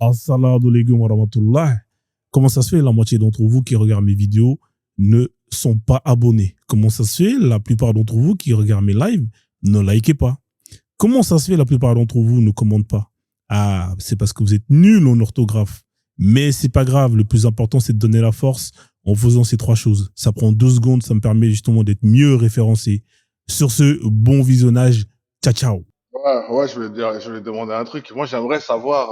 Assalamu alaikum wa rahmatullah. Comment ça se fait, la moitié d'entre vous qui regardent mes vidéos ne sont pas abonnés? Comment ça se fait, la plupart d'entre vous qui regardent mes lives ne likez pas? Comment ça se fait, la plupart d'entre vous ne commentent pas? Ah, c'est parce que vous êtes nuls en orthographe. Mais c'est pas grave, le plus important, c'est de donner la force en faisant ces trois choses. Ça prend 2 secondes, ça me permet justement d'être mieux référencé. Sur ce, bon visionnage. Ciao, ciao. Ouais, je vais te demander un truc. Moi, j'aimerais savoir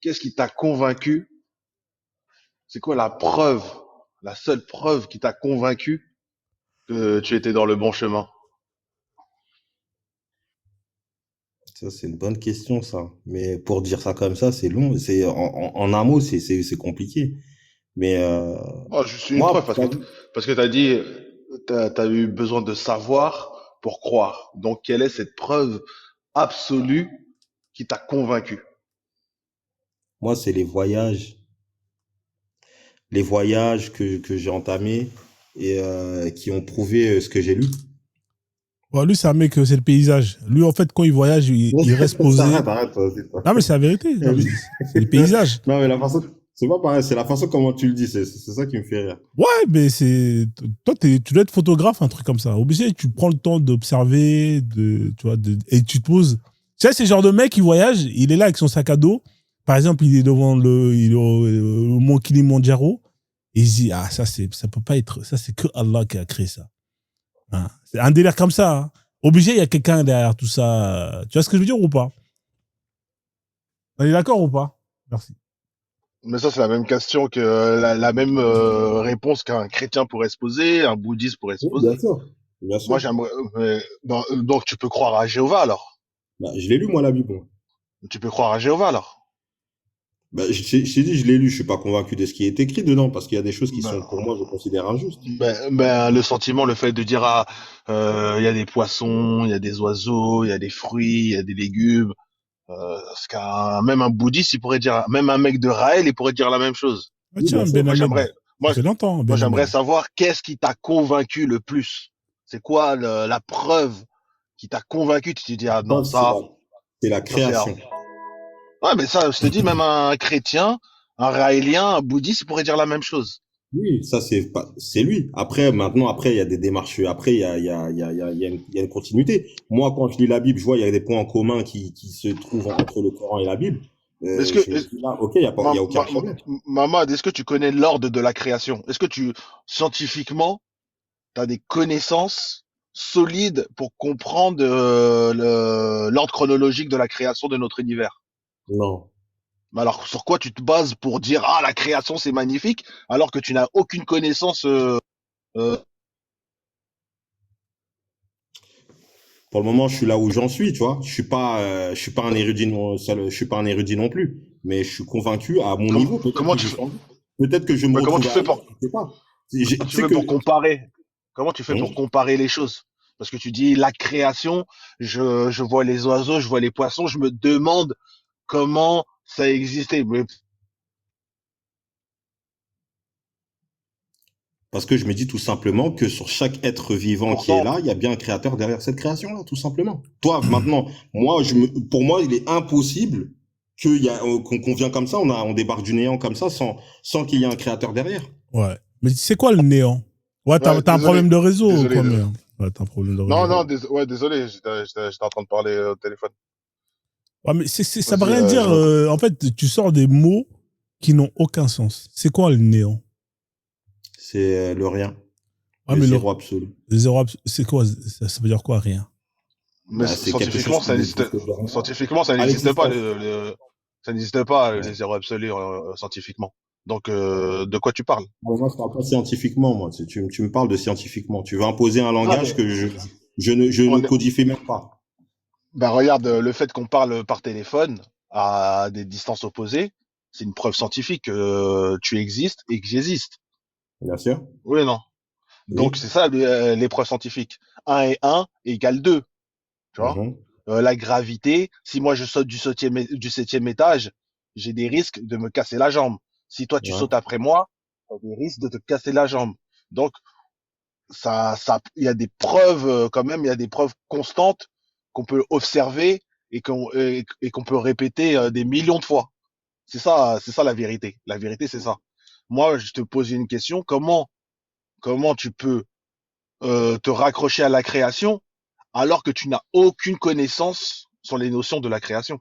qu'est-ce qui t'a convaincu. C'est quoi la preuve, la seule preuve qui t'a convaincu que tu étais dans le bon chemin? Ça, c'est une bonne question, ça. Mais pour dire ça comme ça, c'est long. En un mot, c'est compliqué. Mais Oh, juste une preuve moi, t'as vu? parce que t'as dit t'as eu besoin de savoir pour croire. Donc, quelle est cette preuve absolue qui t'a convaincu? Moi, c'est les voyages que j'ai entamés et qui ont prouvé ce que j'ai lu. Bon, lui, c'est un mec, c'est le paysage. Lui, en fait, quand il voyage, il reste posé. Arrête, toi aussi, toi. Non, mais c'est la vérité. Non, mais c'est les paysages. Non, mais c'est pas pareil, c'est la façon comment tu le dis, c'est ça qui me fait rire. Ouais, mais c'est. Toi, tu dois être photographe, un truc comme ça. Obligé, tu prends le temps d'observer, tu vois, et tu te poses. Tu sais, c'est le genre de mec qui voyage, il est là avec son sac à dos. Par exemple, il est devant il est au mont Kilimandjaro. Et il se dit, ah, ça peut pas être. Ça, c'est que Allah qui a créé ça. Hein. C'est un délire comme ça. Hein. Obligé, il y a quelqu'un derrière tout ça. Tu vois ce que je veux dire ou pas? On est d'accord ou pas? Merci. Mais ça, c'est la même question que la même réponse qu'un chrétien pourrait se poser, un bouddhiste pourrait se Oui, bien poser. sûr, bien Moi, sûr. j'aimerais. Donc, tu peux croire à Jéhovah alors? Bah, je l'ai lu, moi, la Bible. Moi. Tu peux croire à Jéhovah alors? Bah, je t'ai dit, je l'ai lu, je suis pas convaincu de ce qui est écrit dedans, parce qu'il y a des choses qui Ben, sont, pour moi, je considère injustes. le sentiment, le fait de dire ah, il y a des poissons, il y a des oiseaux, il y a des fruits, il y a des légumes. Parce même un bouddhiste, il pourrait dire, même un mec de Raël, il pourrait dire la même chose. Ah, Oui, bien tiens, sûr. Ben Moi, Hamed. j'aimerais, Ça moi, fait longtemps, moi, Ben j'aimerais Hamed. savoir qu'est-ce qui t'a convaincu le plus. C'est quoi la preuve qui t'a convaincu? Tu te dis ah non Preuve, c'est la ça c'est création. ouais, mais ça, je te dis, même un chrétien, un raélien, un bouddhiste, il pourrait dire la même chose. Oui, ça c'est lui. Après, maintenant, après, il y a des démarches. Après, il y a une continuité. Moi, quand je lis la Bible, je vois il y a des points en commun qui se trouvent entre le Coran et la Bible. Est-ce que, Je me dis là, ok, il y a aucun problème. Mamad, est-ce que tu connais l'ordre de la création? Est-ce que scientifiquement, tu as des connaissances solides pour comprendre l'ordre chronologique de la création de notre univers? Non. Mais alors, sur quoi tu te bases pour dire, ah, la création, c'est magnifique, alors que tu n'as aucune connaissance euh, Pour le moment, je suis là où j'en suis, tu vois. Je suis pas un érudit non, je suis pas un érudit non plus. Mais je suis convaincu à mon comment, niveau. Peut-être comment que tu je fais, change. Peut-être que je me bah, retrouve ailleurs. Je sais pas. comment Tu tu sais fais que, pour comparer? Comment tu fais Hein. pour comparer les choses? Parce que tu dis la création, je vois les oiseaux, je vois les poissons, je me demande comment ça existait. Mais Parce que je me dis tout simplement que sur chaque être vivant qui est pourtant, là, il y a bien un créateur derrière cette création-là, tout simplement. Toi, maintenant, pour moi, il est impossible qu'on vienne comme ça, on débarque du néant comme ça sans qu'il y ait un créateur derrière. Ouais. Mais c'est quoi le néant? Ouais, ouais, t'as un désolé, problème de réseau ou désolé. quoi, mais. Ouais, t'as un problème de Non, réseau. non, ouais, désolé, j'étais en train de parler au téléphone. Ouais, mais ça veut Vas-y, rien dire. En fait, tu sors des mots qui n'ont aucun sens. C'est quoi le néant? C'est le rien, Ah, le mais zéro absolu. le zéro, c'est quoi? Ça veut dire quoi, rien? Mais Bah, c'est quelque chose qui n'existe pas. scientifiquement, ça À n'existe pas, l'existence. ça n'existe pas, Ouais. les zéros absolus, scientifiquement. Donc, de quoi tu parles? Moi, je parle pas scientifiquement, moi. Tu me parles de scientifiquement. Tu veux imposer un Ah, langage mais, que je ne on est- codifie même pas. ben, regarde, le fait qu'on parle par téléphone à des distances opposées, c'est une preuve scientifique que tu existes et que j'existe. Bien sûr. Oui, non. Donc, Oui. c'est ça, l'épreuve scientifique. Un et un égale 2. Tu vois? Mhm. La gravité, si moi je saute du 7e étage, j'ai des risques de me casser la jambe. Si toi tu Ouais. sautes après moi, tu as des risques de te casser la jambe. Donc, il y a des preuves, quand même, il y a des preuves constantes qu'on peut observer et qu'on peut répéter des millions de fois. c'est ça la vérité. La vérité, c'est ça. Moi, je te pose une question. Comment tu peux te raccrocher à la création alors que tu n'as aucune connaissance sur les notions de la création?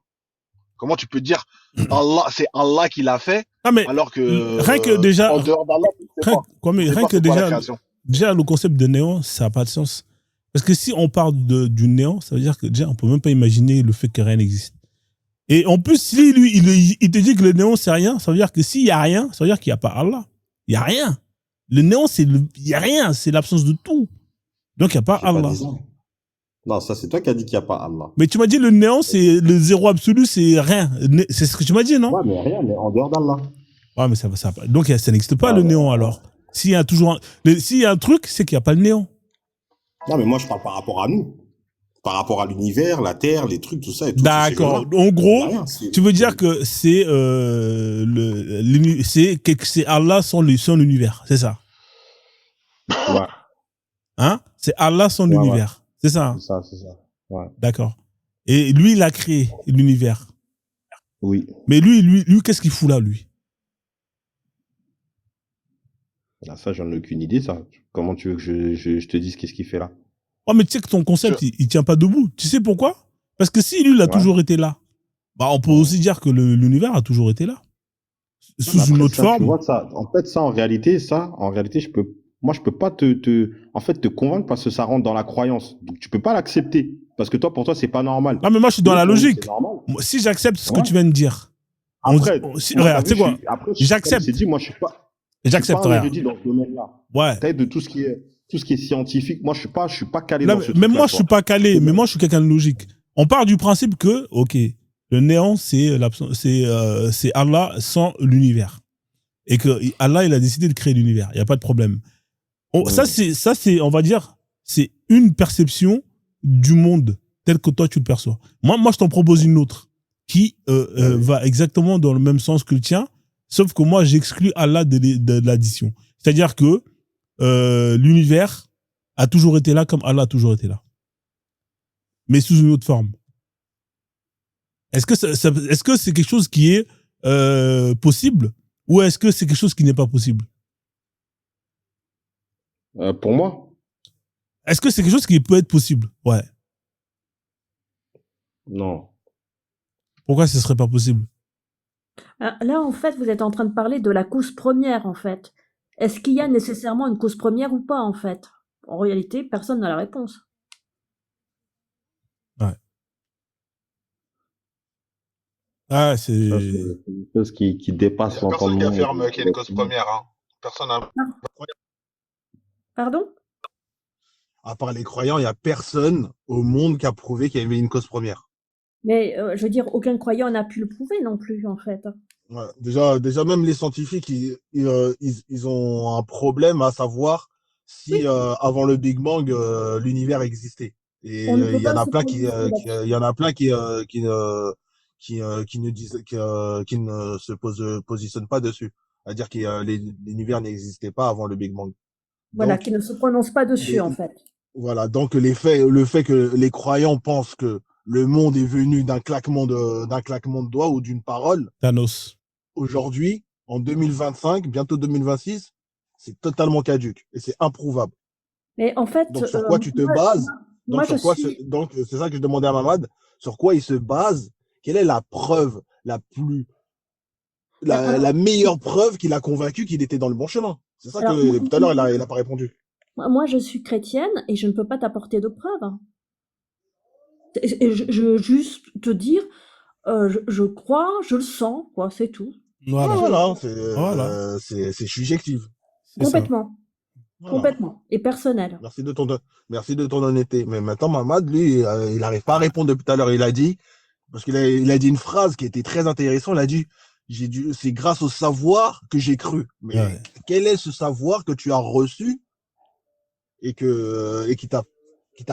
Comment tu peux dire Allah, c'est Allah qui l'a fait Ah, mais alors que rien que déjà, en dehors d'Allah, tu sais pas. Tu sais rien pas que c'est quoi la création. déjà, le concept de néant, ça n'a pas de sens. Parce que si on parle du néant, ça veut dire que déjà, on peut même pas imaginer le fait que rien n'existe. Et en plus, si lui, il te dit que le néant, c'est rien, ça veut dire que s'il y a rien, ça veut dire qu'il n'y a pas Allah. Il n'y a rien. Le néant, il n'y a rien, c'est l'absence de tout. Donc, il n'y a pas J'ai pas Allah. dit ça. Non, ça, c'est toi qui as dit qu'il n'y a pas Allah. Mais tu m'as dit le néant, c'est le zéro absolu, c'est rien. C'est ce que tu m'as dit, non? Ouais, mais rien, mais en dehors d'Allah. Ouais, mais ça donc, ça n'existe pas, Ah, le ouais. néant, alors. S'il y a toujours s'il y a un truc, c'est qu'il n'y a pas le néant. Non, mais moi, je parle par rapport à nous. Par rapport à l'univers, la Terre, les trucs, tout ça. Et tout, D'accord. ces choses-là. En gros, Rien, tu veux dire que c'est c'est Allah son univers, c'est ça? Ouais, Hein? C'est Allah son ouais. univers, c'est ça? Hein? C'est ça. Ouais. D'accord. Et lui, il a créé l'univers. Oui. Mais lui, qu'est-ce qu'il fout là, lui? Ah, ça, j'en ai aucune idée, ça. Comment tu veux que je te dise qu'est-ce qu'il fait là? Oh, mais tu sais que ton concept, il tient pas debout. Tu sais pourquoi? Parce que si lui, il a toujours été là, bah, on peut aussi dire que l'univers a toujours été là. Sous une autre forme. Tu vois, ça, en fait, en réalité, moi, je peux pas te convaincre parce que ça rentre dans la croyance. Donc, tu peux pas l'accepter. Parce que pour toi, c'est pas normal. Non, mais moi, je suis dans la logique. C'est normal. Si j'accepte ce que tu viens de dire. Après, regarde, tu sais quoi? J'accepte. C'est dit, moi, je suis pas. J'accepte, rien. Je dis dans ce domaine-là. Ouais. Peut-être de tout ce qui est scientifique. Moi, je suis pas calé dans ce truc. Même moi, je suis pas calé, mais moi, je suis quelqu'un de logique. On part du principe que, ok, le néant, c'est Allah sans l'univers. Et que Allah, il a décidé de créer l'univers. Il n'y a pas de problème. Ça, c'est, on va dire, c'est une perception du monde tel que toi, tu le perçois. Moi, je t'en propose une autre qui va exactement dans le même sens que le tien, sauf que moi, j'exclus Allah de l'addition. C'est-à-dire que l'univers a toujours été là comme Allah a toujours été là. Mais sous une autre forme. Est-ce que c'est quelque chose qui est possible ou est-ce que c'est quelque chose qui n'est pas possible? Pour moi? Est-ce que c'est quelque chose qui peut être possible? Ouais. Non. Pourquoi ce serait pas possible? Là, en fait, vous êtes en train de parler de la cause première, en fait. Est-ce qu'il y a nécessairement une cause première ou pas, en fait? En réalité, personne n'a la réponse. Ouais. Ah, c'est une chose qui dépasse l'entendement. Personne qui affirme qu'il y a une cause première. Hein. Personne n'a. Pardon? À part les croyants, il n'y a personne au monde qui a prouvé qu'il y avait une cause première. Mais je veux dire, aucun croyant n'a pu le prouver non plus, en fait. Ouais, déjà même les scientifiques, ils ont un problème à savoir si avant le Big Bang, l'univers existait. Et il y en a plein qui ne se positionnent pas dessus. C'est-à-dire que l'univers n'existait pas avant le Big Bang. Voilà, Donc, qui ne se prononcent pas dessus, en fait. Voilà, donc le fait que les croyants pensent que le monde est venu d'un claquement de doigts ou d'une parole. Thanos. Aujourd'hui, en 2025, bientôt 2026, c'est totalement caduque et c'est improuvable. Mais en fait, donc sur quoi tu te bases? Donc c'est ça que je demandais à Mamad. Sur quoi il se base? Quelle est la preuve la meilleure preuve qu'il a convaincu qu'il était dans le bon chemin? C'est ça que tout à l'heure il a pas répondu. Moi, je suis chrétienne et je ne peux pas t'apporter de preuves. Et je veux juste te dire, je crois, je le sens, quoi, c'est tout. Voilà, c'est subjectif. Complètement. Voilà. Complètement. Et personnel. Merci de ton honnêteté. Mais maintenant, Mamad, lui, il n'arrive pas à répondre depuis tout à l'heure. Il a dit, parce qu'il a dit une phrase qui était très intéressante. Il a dit, c'est grâce au savoir que j'ai cru. Mais quel est ce savoir que tu as reçu et qui t'a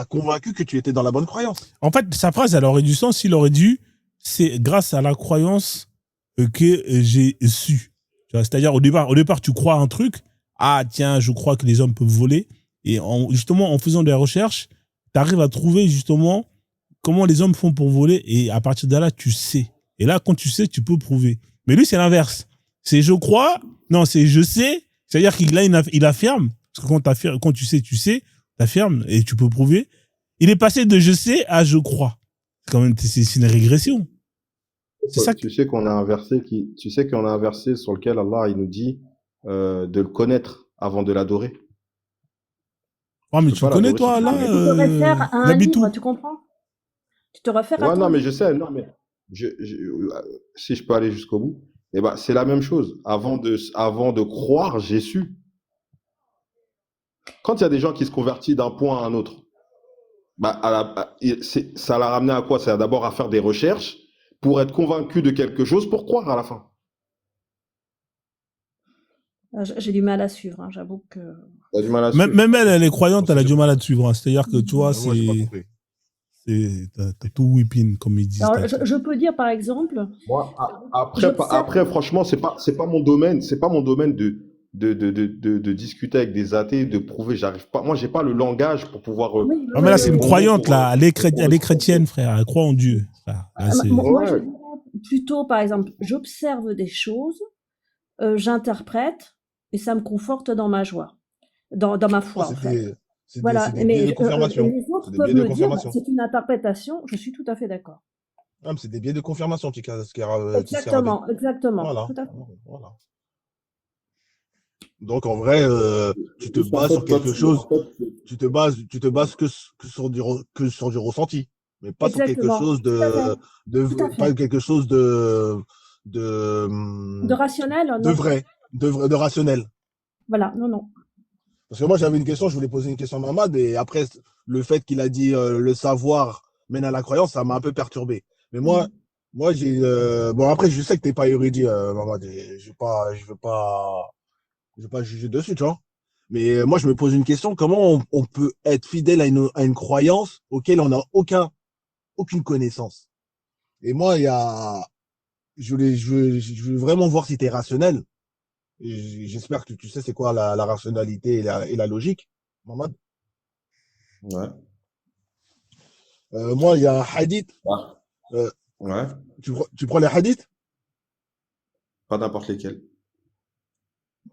convaincu que tu étais dans la bonne croyance? En fait, sa phrase, elle aurait du sens s'il aurait dit, c'est grâce à la croyance que j'ai su. C'est-à-dire, au départ, tu crois un truc. Ah, tiens, je crois que les hommes peuvent voler. Et justement, en faisant des recherches, tu arrives à trouver justement comment les hommes font pour voler. Et à partir de là, tu sais. Et là, quand tu sais, tu peux prouver. Mais lui, c'est l'inverse. C'est je crois, non, c'est je sais. C'est-à-dire il affirme, parce que quand tu sais, t'affirmes et tu peux prouver. Il est passé de je sais à je crois. C'est quand même, c'est une régression. C'est ça que... Tu sais qu'on a un verset sur lequel Allah il nous dit de le connaître avant de l'adorer. Oh, mais tu connais, toi, là, Tu te réfères à un Nabitou. livre, tu comprends? Tu te réfères à Ouais, ton non, mais livre. je sais, non, mais si je peux aller jusqu'au bout, eh ben, c'est la même chose. Avant de croire, j'ai su. Quand il y a des gens qui se convertissent d'un point à un autre, bah, ça l'a ramené à quoi? C'est d'abord à faire des recherches pour être convaincu de quelque chose pour croire à la fin. J'ai du mal à suivre, hein, j'avoue que... T'as du mal à suivre. Même elle est croyante, elle a du mal à te suivre. Hein. C'est-à-dire que, tu vois, Moi, j'ai pas compris. t'as tout whipping, comme ils disent. Alors, je peux dire, par exemple... Moi, j'observe- après, franchement, c'est pas mon domaine, de discuter avec des athées, de prouver, j'arrive pas. Moi, j'ai pas le langage pour pouvoir. Oui, Ah, mais là, c'est une pour- croyante, là. Elle est pour- chrétienne, frère. Elle croit en Dieu. Là, c'est... moi, je Ouais. dirais plutôt, par exemple, j'observe des choses, j'interprète, et ça me conforte dans ma joie, dans ma foi, en fait. Voilà, c'est des biais de confirmation. les autres C'est des peuvent biais de me dire, confirmation. c'est une interprétation, je suis tout à fait d'accord. Ah, mais c'est des biais de confirmation qui Exactement, Voilà. tout à fait. Voilà. Donc, en vrai, tu te En bases fait, sur quelque toi, chose, en fait, tu te bases que sur du ressenti, mais pas sur quelque Exactement, chose tout à fait. pas quelque chose De de rationnel, non. vrai, de rationnel. Voilà, non. Parce que moi, j'avais une question, je voulais poser une question à Mamad, et après, le fait qu'il a dit le savoir mène à la croyance, ça m'a un peu perturbé. Mais moi, j'ai. Bon, après, je sais que t'es pas érudit, Mamad, et je veux pas juger dessus, tu vois. Mais moi, je me pose une question, comment on peut être fidèle à une croyance auquel on n'a aucune connaissance? Et moi, je veux vraiment voir si t'es rationnel. J'espère que tu sais c'est quoi la rationalité et la logique, Mamad. ouais. Moi, il y a un hadith. Ah. Euh, Ouais. tu prends les hadiths? Pas n'importe lesquels.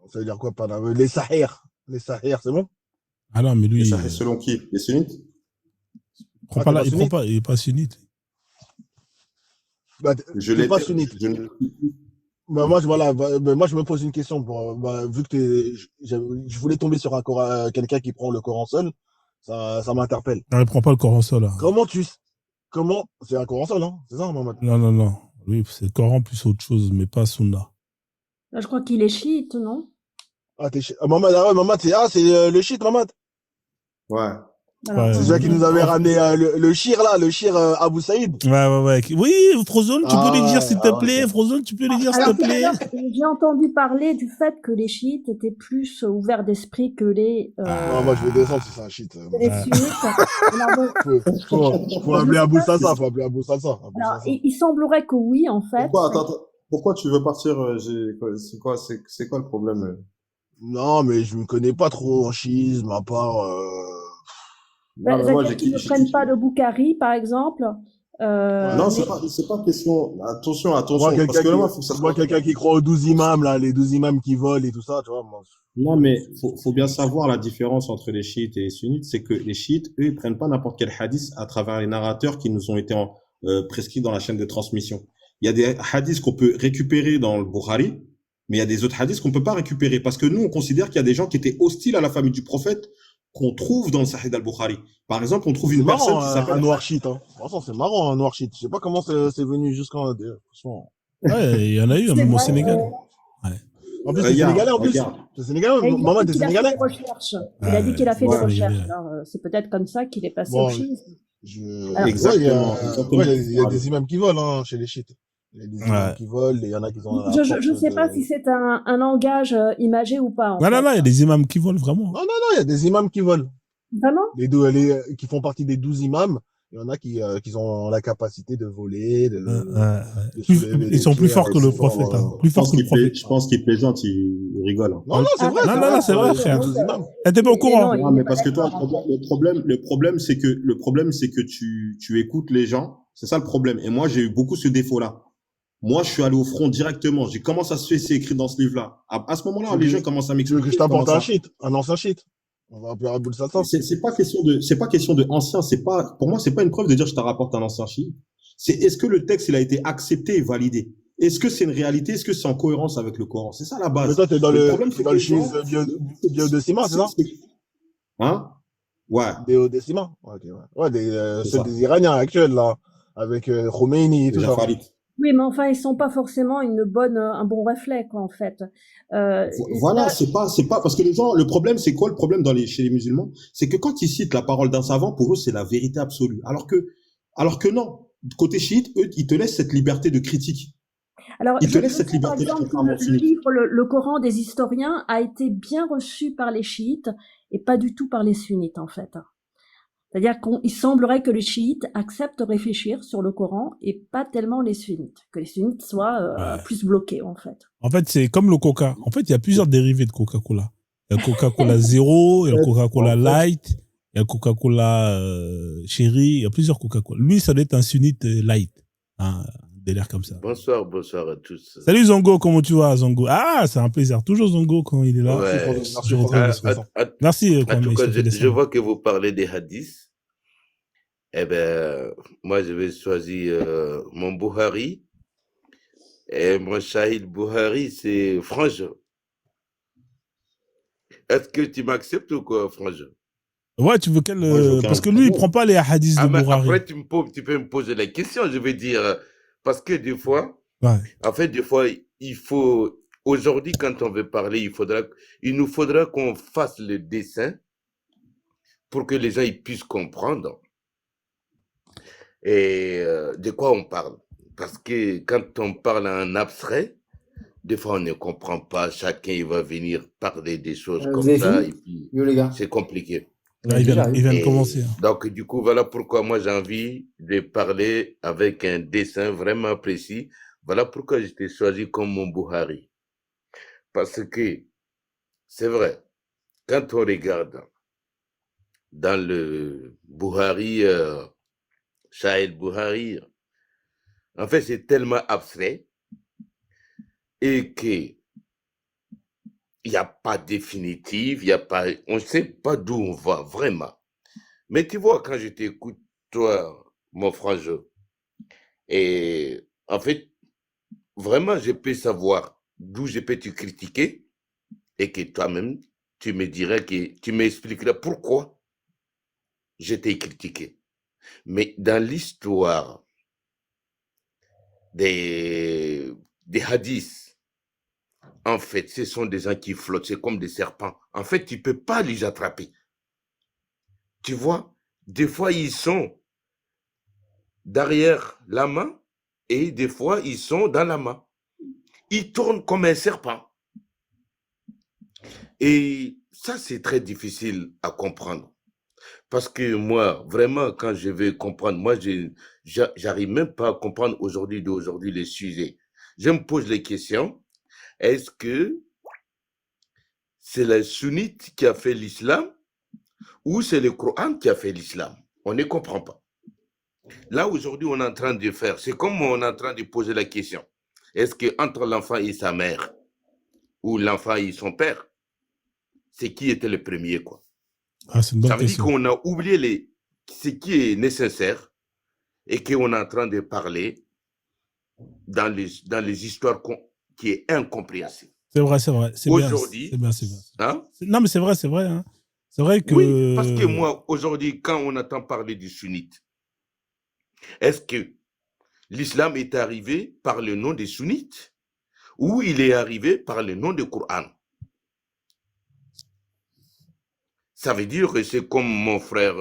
Ça veut dire quoi? Les sahih. Les sahih, c'est bon? Ah non, mais lui, Et ça fait selon qui? Les sunnites? il est pas sunnite. Bah, Je t'es l'ai pas sunnite. Bah, moi, je me pose une question. Vu que je voulais tomber sur quelqu'un qui prend le Coran seul, ça m'interpelle. Non, il prend pas le Coran seul. Hein. C'est un Coran seul, hein? C'est ça, Mamad? Non. Oui, c'est le Coran plus autre chose, mais pas Sunna. Là, je crois qu'il est chiite, non? Mamad, c'est le shit, Mamad. Ouais. Voilà. Ouais. C'est celui qui nous avait ramené le shir, là, le shir Abu Saïd. Ouais. Oui, Frozone, tu peux les dire, s'il te plaît. Frozone, tu peux les dire, s'il Alors, te plaît. j'ai entendu parler du fait que les chiites étaient plus ouverts d'esprit que les Moi, je vais descendre si c'est un shit. sunnites. Alors, bon, Faut appeler Abu Salsa, alors, il semblerait que oui, en fait. Pourquoi tu veux partir? C'est quoi le problème? Non, mais je me connais pas trop en schisme, à part. Non, mais moi, C'est-à-dire qu'ils ne prennent pas le Boukhari, par exemple. Non, mais- c'est pas question. Attention. Moi, Parce que là, moi, faut que ça soit. quelqu'un qui croit aux 12 imams, là, les 12 imams qui volent et tout ça, tu vois. Moi, Non, mais faut bien savoir la différence entre les chiites et les sunnites, c'est que les chiites, eux, ils prennent pas n'importe quel hadith à travers les narrateurs qui nous ont été prescrits dans la chaîne de transmission. Il y a des hadiths qu'on peut récupérer dans le Bukhari, mais il y a des autres hadiths qu'on peut pas récupérer parce que nous, on considère qu'il y a des gens qui étaient hostiles à la famille du prophète qu'on trouve dans le Sahih al-Bukhari. Par exemple, on trouve c'est une personne marrant, qui s'appelle un noir shit, hein. Franchement, c'est marrant, un noir shit. Je sais pas comment c'est venu jusqu'en, franchement. Ouais, il y en a eu, C'est même au vrai, Sénégal. En plus, c'est sénégalais, en plus. C'est sénégalais, Et il maman, a t'es dit qu'il a fait sénégalais? des recherches. Il a dit qu'il a fait Ouais. des recherches. Ouais. Alors, c'est peut-être comme ça qu'il est passé Bon, au schisme. Alors, Exactement. il y a des imams qui volent, hein, chez les chiites. Il y a des imams qui volent, et il y en a qui ont Je ne sais pas si c'est un langage imagé ou pas. En fait. Non, il y a des imams qui volent vraiment. Non, il y a des imams qui volent. Vraiment? Qui font partie des 12 imams. Il y en a qui ont la capacité de voler, de soulever Ils sont des plus pierres forts que et le tout, prophète. voilà. Plus fort que le prophète. Je pense qu'il plaisante, il rigole. Non, c'est vrai. Non, c'est vrai, frère. 12 imams. T'es pas au courant. Non, mais parce que toi, le problème, c'est que tu écoutes les gens. C'est ça le problème. Et moi, j'ai eu beaucoup ce défaut-là. Moi, je suis allé au front directement. J'ai comment ça se fait, c'est écrit dans ce livre-là. À ce moment-là, les gens commencent à Tu veux que je m'expliquer comment t'apporte un ça. cheat, un ancien cheat? On va appeler Aboul Satan. C'est pas question de ancien. C'est pas, pour moi, c'est pas une preuve de dire je te rapporte un ancien chiite. C'est est-ce que le texte il a été accepté et validé? Est-ce que c'est une réalité? Est-ce que c'est en cohérence avec le Coran? C'est ça la Mais base. toi, t'es dans Le problème, t'es c'est dans que le les gens, chiisme biodécimain, c'est ça? hein? Ouais, Biodécimain. Ok, ouais. Ouais, c'est ceux ça. des Iraniens actuels, là. Avec Khomeini et tout Les ça. Jafarites. Oui, mais enfin, ils sont pas forcément un bon reflet, quoi, en fait. Et Voilà, ça, c'est pas, parce que les gens, le problème, c'est quoi le problème chez les musulmans? C'est que quand ils citent la parole d'un savant, pour eux, c'est la vérité absolue. Alors que non. Côté chiite, eux, ils te laissent cette liberté de critique. alors, Ils te laissent je cette sais par liberté-là, exemple que contrairement aux le sunnites. livre, le Coran des historiens a été bien reçu par les chiites et pas du tout par les sunnites, en fait. C'est-à-dire qu'il semblerait que les chiites acceptent de réfléchir sur le Coran et pas tellement les sunnites. Que les sunnites soient Ouais. plus bloqués, en fait. En fait, c'est comme le Coca. En fait, il y a plusieurs dérivés de Coca-Cola. Il y a Coca-Cola Zero, il y a Coca-Cola Light, il y a Coca-Cola Cherry, il y a plusieurs Coca-Cola. Lui, ça doit être un sunnite light. Hein, des l'air comme ça. Bonsoir, bonsoir à tous. Salut Zongo, comment tu vas Zongo? Ah, c'est un plaisir. Toujours Zongo quand il est là. Ouais. Merci, Toujours François. très À, discrète. à- Merci, à Kwame, tout je cas, te fais je descendre. vois que vous parlez des hadiths. Eh ben, moi, je vais choisir mon Buhari. Et mon Shahid Buhari, c'est Frange. Est-ce que tu m'acceptes ou quoi, Frange? Ouais, tu veux quel. Moi, j'ai aucun Parce que lui, il prend pas les hadiths Ah, de mais Bourari. après, tu peux me poser la question, je veux dire. Parce que des fois, Ouais. en fait, des fois, il faut. Aujourd'hui, quand on veut parler, il nous faudra qu'on fasse le dessin pour que les gens ils puissent comprendre et de quoi on parle. Parce que quand on parle en abstrait, des fois on ne comprend pas, chacun il va venir parler des choses Vous comme avez ça fini? et puis Yo les gars. c'est compliqué. Là, il vient de Et commencer. Hein. donc du coup, voilà pourquoi moi j'ai envie de parler avec un dessin vraiment précis. Voilà pourquoi je t'ai choisi comme mon Buhari. Parce que c'est vrai, quand on regarde dans le Buhari, Shahid Buhari, en fait, c'est tellement abstrait et que il n'y a pas définitive, il y a pas, on ne sait pas d'où on va vraiment. Mais tu vois, quand je t'écoute, toi, mon frangin, et en fait, vraiment, je peux savoir d'où je peux te critiquer et que toi-même, tu me dirais que tu m'expliqueras pourquoi je t'ai critiqué. Mais dans l'histoire des hadiths, en fait, ce sont des gens qui flottent, c'est comme des serpents. En fait, tu ne peux pas les attraper. Tu vois, des fois, ils sont derrière la main et des fois, ils sont dans la main. Ils tournent comme un serpent. Et ça, c'est très difficile à comprendre. Parce que moi, vraiment, quand je vais comprendre, moi, j'arrive même pas à comprendre d'aujourd'hui les sujets. Je me pose les questions. Est-ce que c'est les sunnites qui a fait l'islam ou c'est le Coran qui a fait l'islam? On ne comprend pas. Là, aujourd'hui, on est en train de faire, c'est comme on est en train de poser la question. Est-ce que entre l'enfant et sa mère ou l'enfant et son père, c'est qui était le premier, quoi? Ah, c'est une bonne Ça veut dire question. qu'on a oublié ce qui est nécessaire et qu'on est en train de parler dans les histoires qui est incompréhensible. C'est vrai, c'est vrai. C'est bien. Aujourd'hui, C'est bien, c'est bien. hein? Non, mais c'est vrai, c'est vrai. Hein. C'est vrai que. Oui, parce que moi, aujourd'hui, quand on entend parler du sunnite, est-ce que l'islam est arrivé par le nom des sunnites ou il est arrivé par le nom du Coran? Ça veut dire que c'est comme mon frère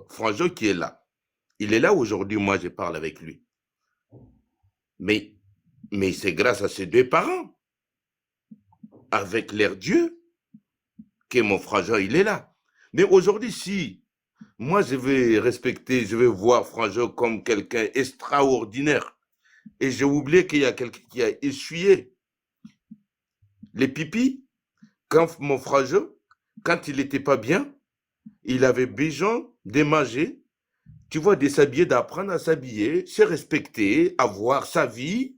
Franjo qui est là. Il est là aujourd'hui, moi je parle avec lui. Mais c'est grâce à ses deux parents, avec leur Dieu, que mon Franjo il est là. Mais aujourd'hui, si moi je vais respecter, je vais voir Franjo comme quelqu'un extraordinaire, et j'ai oublié qu'il y a quelqu'un qui a essuyé les pipis, quand mon Franjo, quand il n'était pas bien, il avait besoin de manger, tu vois, de s'habiller, d'apprendre à s'habiller, se respecter, avoir sa vie.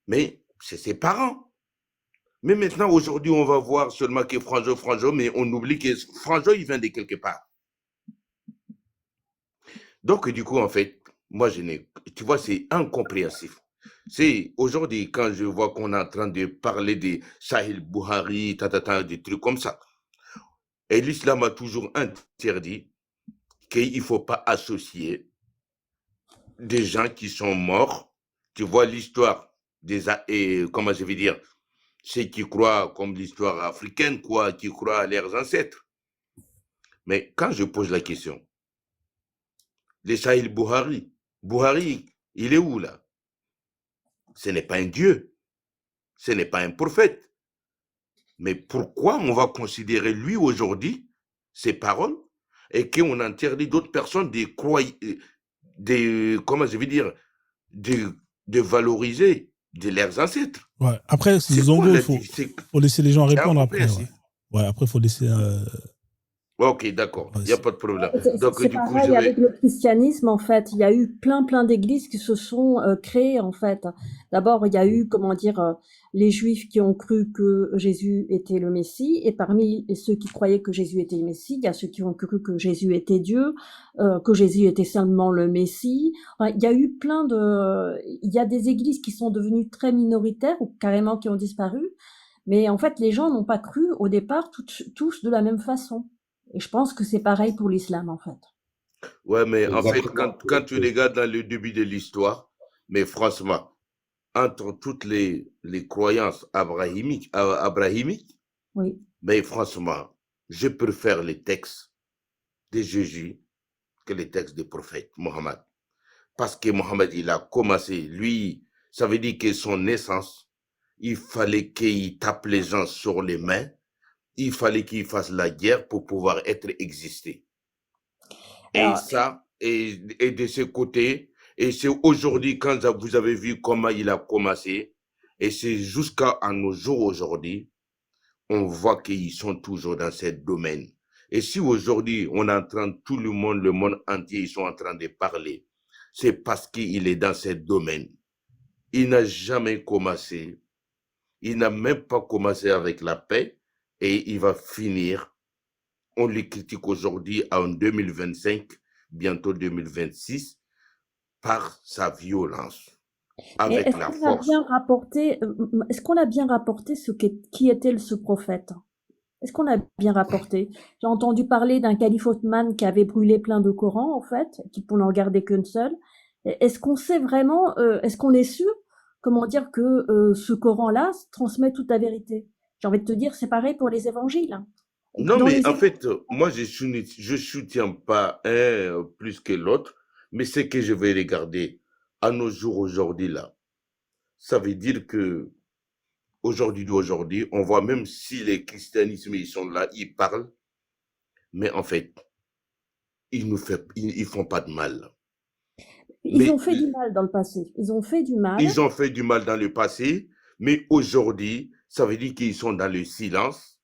mais c'est ses parents. Mais maintenant, aujourd'hui, on va voir seulement que Franjo, mais on oublie que Franjo, il vient de quelque part. Donc, du coup, en fait, moi, tu vois, c'est incompréhensif. C'est aujourd'hui, quand je vois qu'on est en train de parler de Sahil Buhari, des trucs comme ça. Et l'islam a toujours interdit qu'il ne faut pas associer des gens qui sont morts. Tu vois l'histoire comment je vais dire, ceux qui croient comme l'histoire africaine, quoi, qui croient à leurs ancêtres. Mais quand je pose la question, les Sahil Buhari, il est où là? Ce n'est pas un dieu, ce n'est pas un prophète. Mais pourquoi on va considérer lui aujourd'hui, ses paroles, et qu'on interdit d'autres personnes comment je vais dire, de valoriser de leurs ancêtres? Ouais. Après, C'est Zongo, quoi il la faut c'est laisser les gens c'est répondre après. Ouais, incompréhensible. ouais après, il faut laisser. Ok, d'accord, il n'y a pas de problème. Donc, C'est du coup, je pareil avec vais. le christianisme, en fait. Il y a eu plein d'églises qui se sont créées, en fait. D'abord, il y a eu, comment dire, les Juifs qui ont cru que Jésus était le Messie, et parmi ceux qui croyaient que Jésus était le Messie, il y a ceux qui ont cru que Jésus était Dieu, que Jésus était seulement le Messie. Enfin, il y a eu il y a des églises qui sont devenues très minoritaires ou carrément qui ont disparu, mais en fait, les gens n'ont pas cru au départ tous de la même façon. Et je pense que c'est pareil pour l'islam, en fait. Ouais, mais en fait, Exactement. quand tu regardes dans le début de l'histoire, mais franchement, entre toutes les croyances abrahamiques, Oui. mais franchement, je préfère les textes de Jésus que les textes du prophète Mohammed. Parce que Mohammed, il a commencé, lui, ça veut dire que son naissance, il fallait qu'il tape les gens sur les mains, il fallait qu'il fasse la guerre pour pouvoir exister. Et Alors, ça, et de ce côté, et c'est aujourd'hui, quand vous avez vu comment il a commencé, et c'est jusqu'à nos jours aujourd'hui, on voit qu'ils sont toujours dans ce domaine. Et si aujourd'hui, on entend tout le monde entier, ils sont en train de parler, c'est parce qu'il est dans ce domaine. Il n'a jamais commencé, il n'a même pas commencé avec la paix, et il va finir. On les critique aujourd'hui en 2025, bientôt 2026, par sa violence, mais avec la force. est-ce qu'on a bien rapporté qui était ce prophète? Est-ce qu'on a bien rapporté? J'ai entendu parler d'un calife ottoman qui avait brûlé plein de Corans, en fait, qui pour n'en garder qu'un seul. Est-ce qu'on sait vraiment, est-ce qu'on est sûr, comment dire, que ce Coran-là transmet toute la vérité? J'ai envie de te dire, c'est pareil pour les évangiles, hein. Non, Dans mais les en fait, moi, je soutiens pas un plus que l'autre, mais ce que je vais regarder à nos jours aujourd'hui là, ça veut dire que aujourd'hui, on voit même si les christianismes ils sont là, ils parlent, mais en fait, ils font pas de mal. Ils ont Mais fait du mal dans le passé. Ils ont fait du mal. ils ont fait du mal dans le passé, mais aujourd'hui, ça veut dire qu'ils sont dans le silence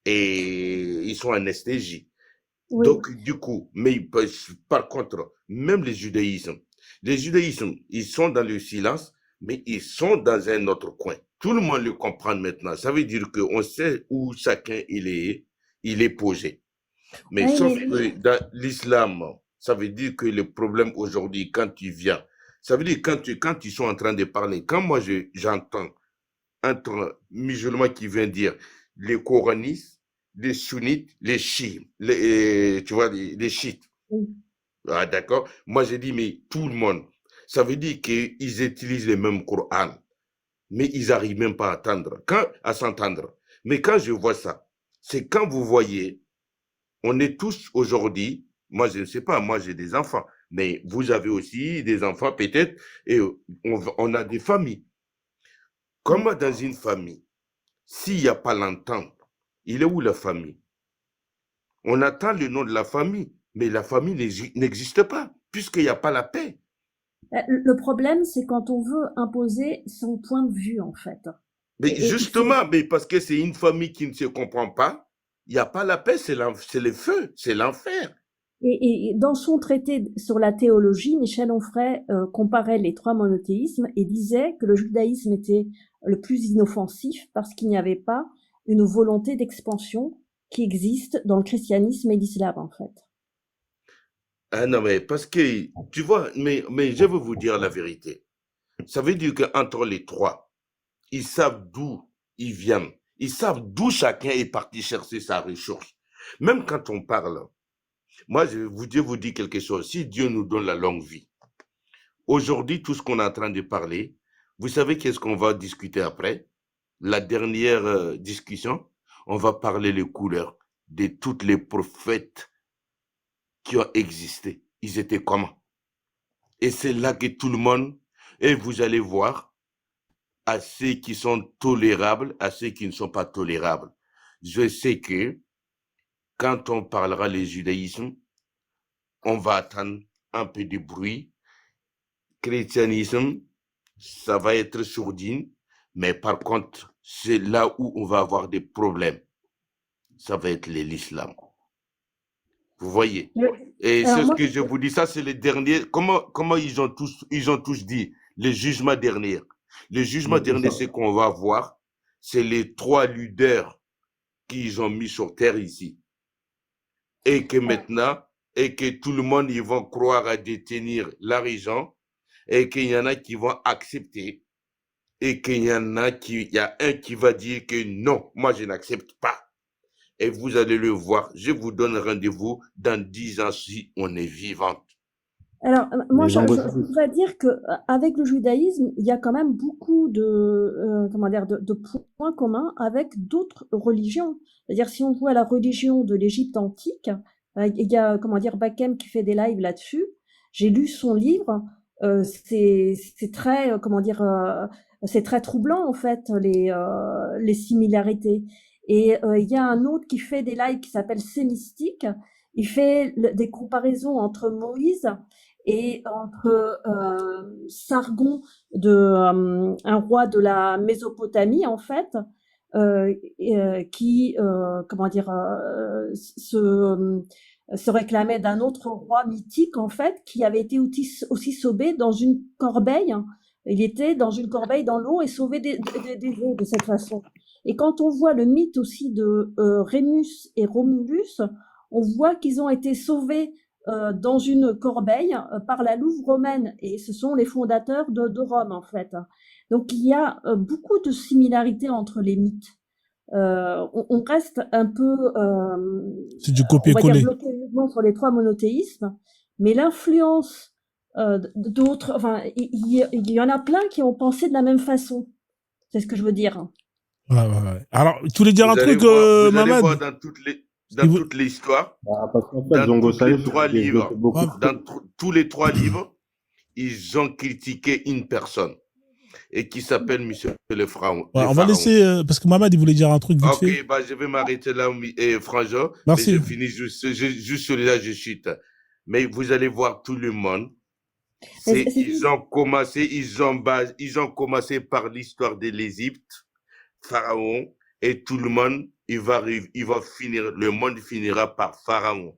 et ils sont anesthésiés. Oui. Donc, du coup, mais par contre, même les judaïsmes, ils sont dans le silence, mais ils sont dans un autre coin. Tout le monde le comprend maintenant. Ça veut dire qu'on sait où chacun il est posé. Mais Ouais, sauf mais que dans l'islam, ça veut dire que le problème aujourd'hui, quand tu viens, ça veut dire quand ils sont en train de parler, quand moi j'entends entre musulmans qui vient dire les coranistes, les sunnites, les chiites, tu vois, les chiites. oui. Ah, d'accord? Moi, j'ai dit, mais tout le monde, ça veut dire qu'ils utilisent les mêmes Coran, mais ils n'arrivent même pas à s'entendre. Mais quand je vois ça, c'est quand vous voyez, on est tous aujourd'hui, moi, je ne sais pas, moi, j'ai des enfants, mais vous avez aussi des enfants peut-être, et on a des familles. Comme dans une famille, s'il n'y a pas l'entente, il est où la famille? On attend le nom de la famille, mais la famille n'existe pas, puisqu'il n'y a pas la paix. Le problème, c'est quand on veut imposer son point de vue, en fait. Mais Et justement, mais parce que c'est une famille qui ne se comprend pas, il n'y a pas la paix, c'est le feu, c'est l'enfer. Et dans son traité sur la théologie, Michel Onfray comparait les trois monothéismes et disait que le judaïsme était le plus inoffensif parce qu'il n'y avait pas une volonté d'expansion qui existe dans le christianisme et l'islam, en fait. Ah non, mais parce que, tu vois, mais je veux vous dire la vérité. Ça veut dire qu'entre les trois, ils savent d'où ils viennent. Ils savent d'où chacun est parti chercher sa ressource. Même quand on parle, moi, Dieu vous dit quelque chose. Si Dieu nous donne la longue vie, aujourd'hui, tout ce qu'on est en train de parler, vous savez qu'est-ce qu'on va discuter après? La dernière discussion, on va parler les couleurs de tous les prophètes qui ont existé. Ils étaient comment? Et c'est là que tout le monde, et vous allez voir, à ceux qui sont tolérables, à ceux qui ne sont pas tolérables. Je sais que quand on parlera le judaïsme, on va attendre un peu de bruit. Christianisme, ça va être sourdine, mais par contre, c'est là où on va avoir des problèmes. Ça va être l'islam. Vous voyez? Et Alors c'est ce moi, que je vous dis, ça c'est les derniers. Comment ils ont tous dit, le jugement dernier. Le jugement dernier, c'est qu'on va voir, c'est les trois leaders qu'ils ont mis sur terre ici. Et que maintenant, et que tout le monde, ils vont croire à détenir l'argent, et qu'il y en a qui vont accepter, et qu'il y en a il y a un qui va dire que non, moi je n'accepte pas. Et vous allez le voir. Je vous donne rendez-vous dans 10 ans si on est vivante. alors moi, Mais je voudrais dire que avec le judaïsme, il y a quand même beaucoup de comment dire de points communs avec d'autres religions. C'est-à-dire si on voit la religion de l'Égypte antique, il y a comment dire Bakem qui fait des lives là-dessus. J'ai lu son livre. C'est très comment dire c'est très troublant en fait les similarités. Et il y a un autre qui fait des lives qui s'appelle C'est Mystique. Il fait des comparaisons entre Moïse et entre Sargon, un roi de la Mésopotamie en fait, qui comment dire se réclamait d'un autre roi mythique en fait, qui avait été aussi sauvé dans une corbeille. Il était dans une corbeille dans l'eau et sauvé des eaux de cette façon. Et quand on voit le mythe aussi de Rémus et Romulus, on voit qu'ils ont été sauvés dans une corbeille par la Louve romaine, et ce sont les fondateurs de Rome en fait. Donc il y a beaucoup de similarités entre les mythes. On reste un peu, C'est du on va dire, copier-coller. bloqué uniquement sur les trois monothéismes, mais l'influence d'autres, enfin, il y en a plein qui ont pensé de la même façon. C'est ce que je veux dire. Ouais. Alors, tu voulais dire un Vous allez truc, voir, Mamad? dans Il veut- toute l'histoire, parce qu'en fait, dans Zongo tous les Salif, trois j'ai livres, beaucoup. tous les trois livres, ils ont critiqué une personne et qui s'appelle Monsieur le Pharaon. Ouais, on va laisser, parce que Mamad, il voulait dire un truc vite fait. Ok, bah, je vais m'arrêter là, Franjo. Merci. Mais je finis juste celui-là, je chute. Mais vous allez voir tout le monde. Ils ont commencé par l'histoire de l'Égypte, Pharaon, et tout le monde, il va finir, le monde finira par Pharaon.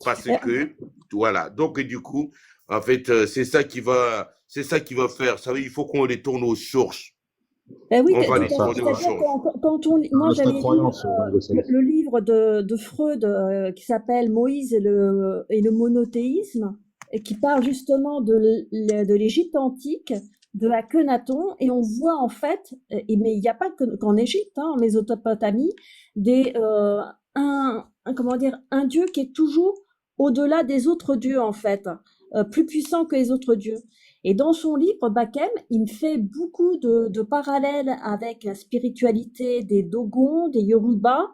Parce que, voilà. Donc, du coup, en fait, c'est ça qui va faire. Ça veut dire, il faut qu'on retourne aux sources. Oui, On va tout à retourner fait. aux C'est-à-dire sources. moi Reste j'avais lu croyance, Zongo Salif. le livre de Freud qui s'appelle Moïse et le monothéisme, et qui parle justement de l'Égypte antique, de Akhenaton, et on voit en fait, mais il n'y a pas qu'en Égypte, en Mésopotamie, comment dire, un dieu qui est toujours au-delà des autres dieux en fait, plus puissant que les autres dieux. Et dans son livre, Bakem, il fait beaucoup de parallèles avec la spiritualité des Dogons, des Yoruba,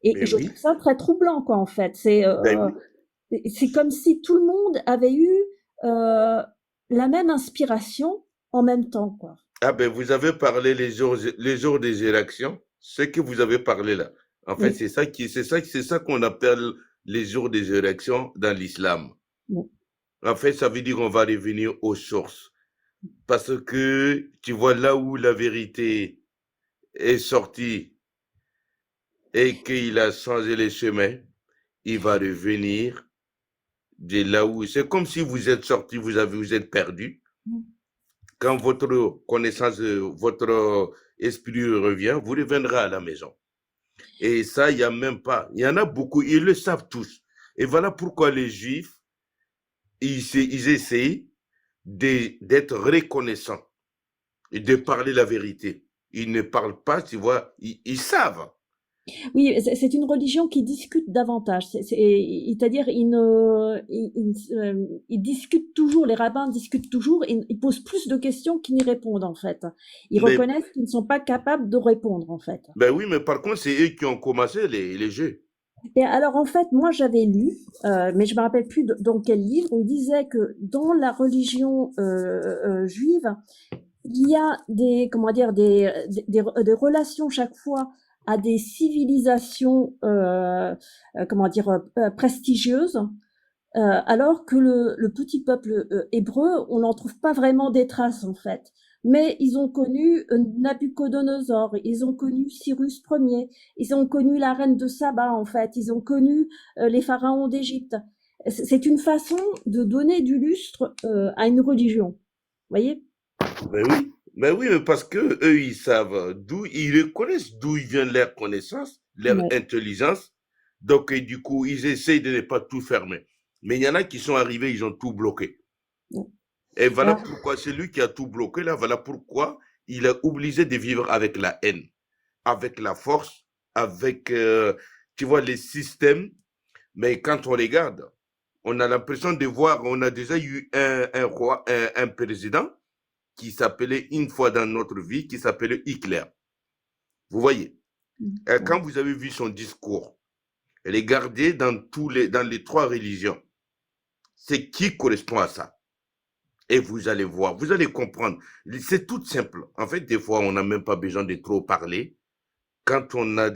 et je trouve ça très troublant, quoi, en fait. C'est comme si tout le monde avait eu la même inspiration en même temps, quoi. Ah ben, vous avez parlé les jours des élections, ce que vous avez parlé là. En fait, Oui. c'est ça qu'on appelle les jours des élections dans l'islam. Oui. En fait, ça veut dire qu'on va revenir aux sources. Parce que, tu vois, là où la vérité est sortie et qu'il a changé les chemins, il va revenir de là où c'est comme si vous êtes sorti, vous êtes perdu. Mm. Quand votre connaissance, votre esprit revient, vous reviendrez à la maison. Et ça, il n'y a même pas. Il y en a beaucoup, ils le savent tous. Et voilà pourquoi les Juifs, ils essayent d'être reconnaissants et de parler la vérité. Ils ne parlent pas, tu vois, ils savent. Oui, c'est une religion qui discute davantage. C'est-à-dire, ils discutent toujours, les rabbins discutent toujours, ils posent plus de questions qu'ils n'y répondent, en fait. Ils Mais, reconnaissent qu'ils ne sont pas capables de répondre, en fait. ben oui, mais par contre, c'est eux qui ont commencé les jeux. Et alors, en fait, moi, j'avais lu, mais je me rappelle plus dans quel livre, où il disait que dans la religion juive, il y a des, comment dire, des relations chaque fois à des civilisations, comment dire, prestigieuses, alors que le petit peuple hébreu, on n'en trouve pas vraiment des traces en fait. Mais ils ont connu Nabuchodonosor, ils ont connu Cyrus Ier, ils ont connu la reine de Saba en fait, ils ont connu les pharaons d'Égypte. C'est une façon de donner du lustre à une religion. Vous voyez? Mais oui, mais parce que eux, ils savent d'où, ils reconnaissent d'où vient leur connaissance, leur Ouais. intelligence. Donc, et du coup, ils essayent de ne pas tout fermer. Mais il y en a qui sont arrivés, ils ont tout bloqué. Ouais. Et voilà Alors, pourquoi c'est lui qui a tout bloqué là, voilà pourquoi il est obligé de vivre avec la haine, avec la force, avec, tu vois, les systèmes. Mais quand on regarde, on a l'impression de voir, on a déjà eu un roi, un président qui s'appelait une fois dans notre vie, qui s'appelait Hitler. Vous voyez, quand vous avez vu son discours, regardez dans les trois religions, c'est qui correspond à ça. Et vous allez voir, vous allez comprendre. C'est tout simple. En fait, des fois, on n'a même pas besoin de trop parler. Quand on a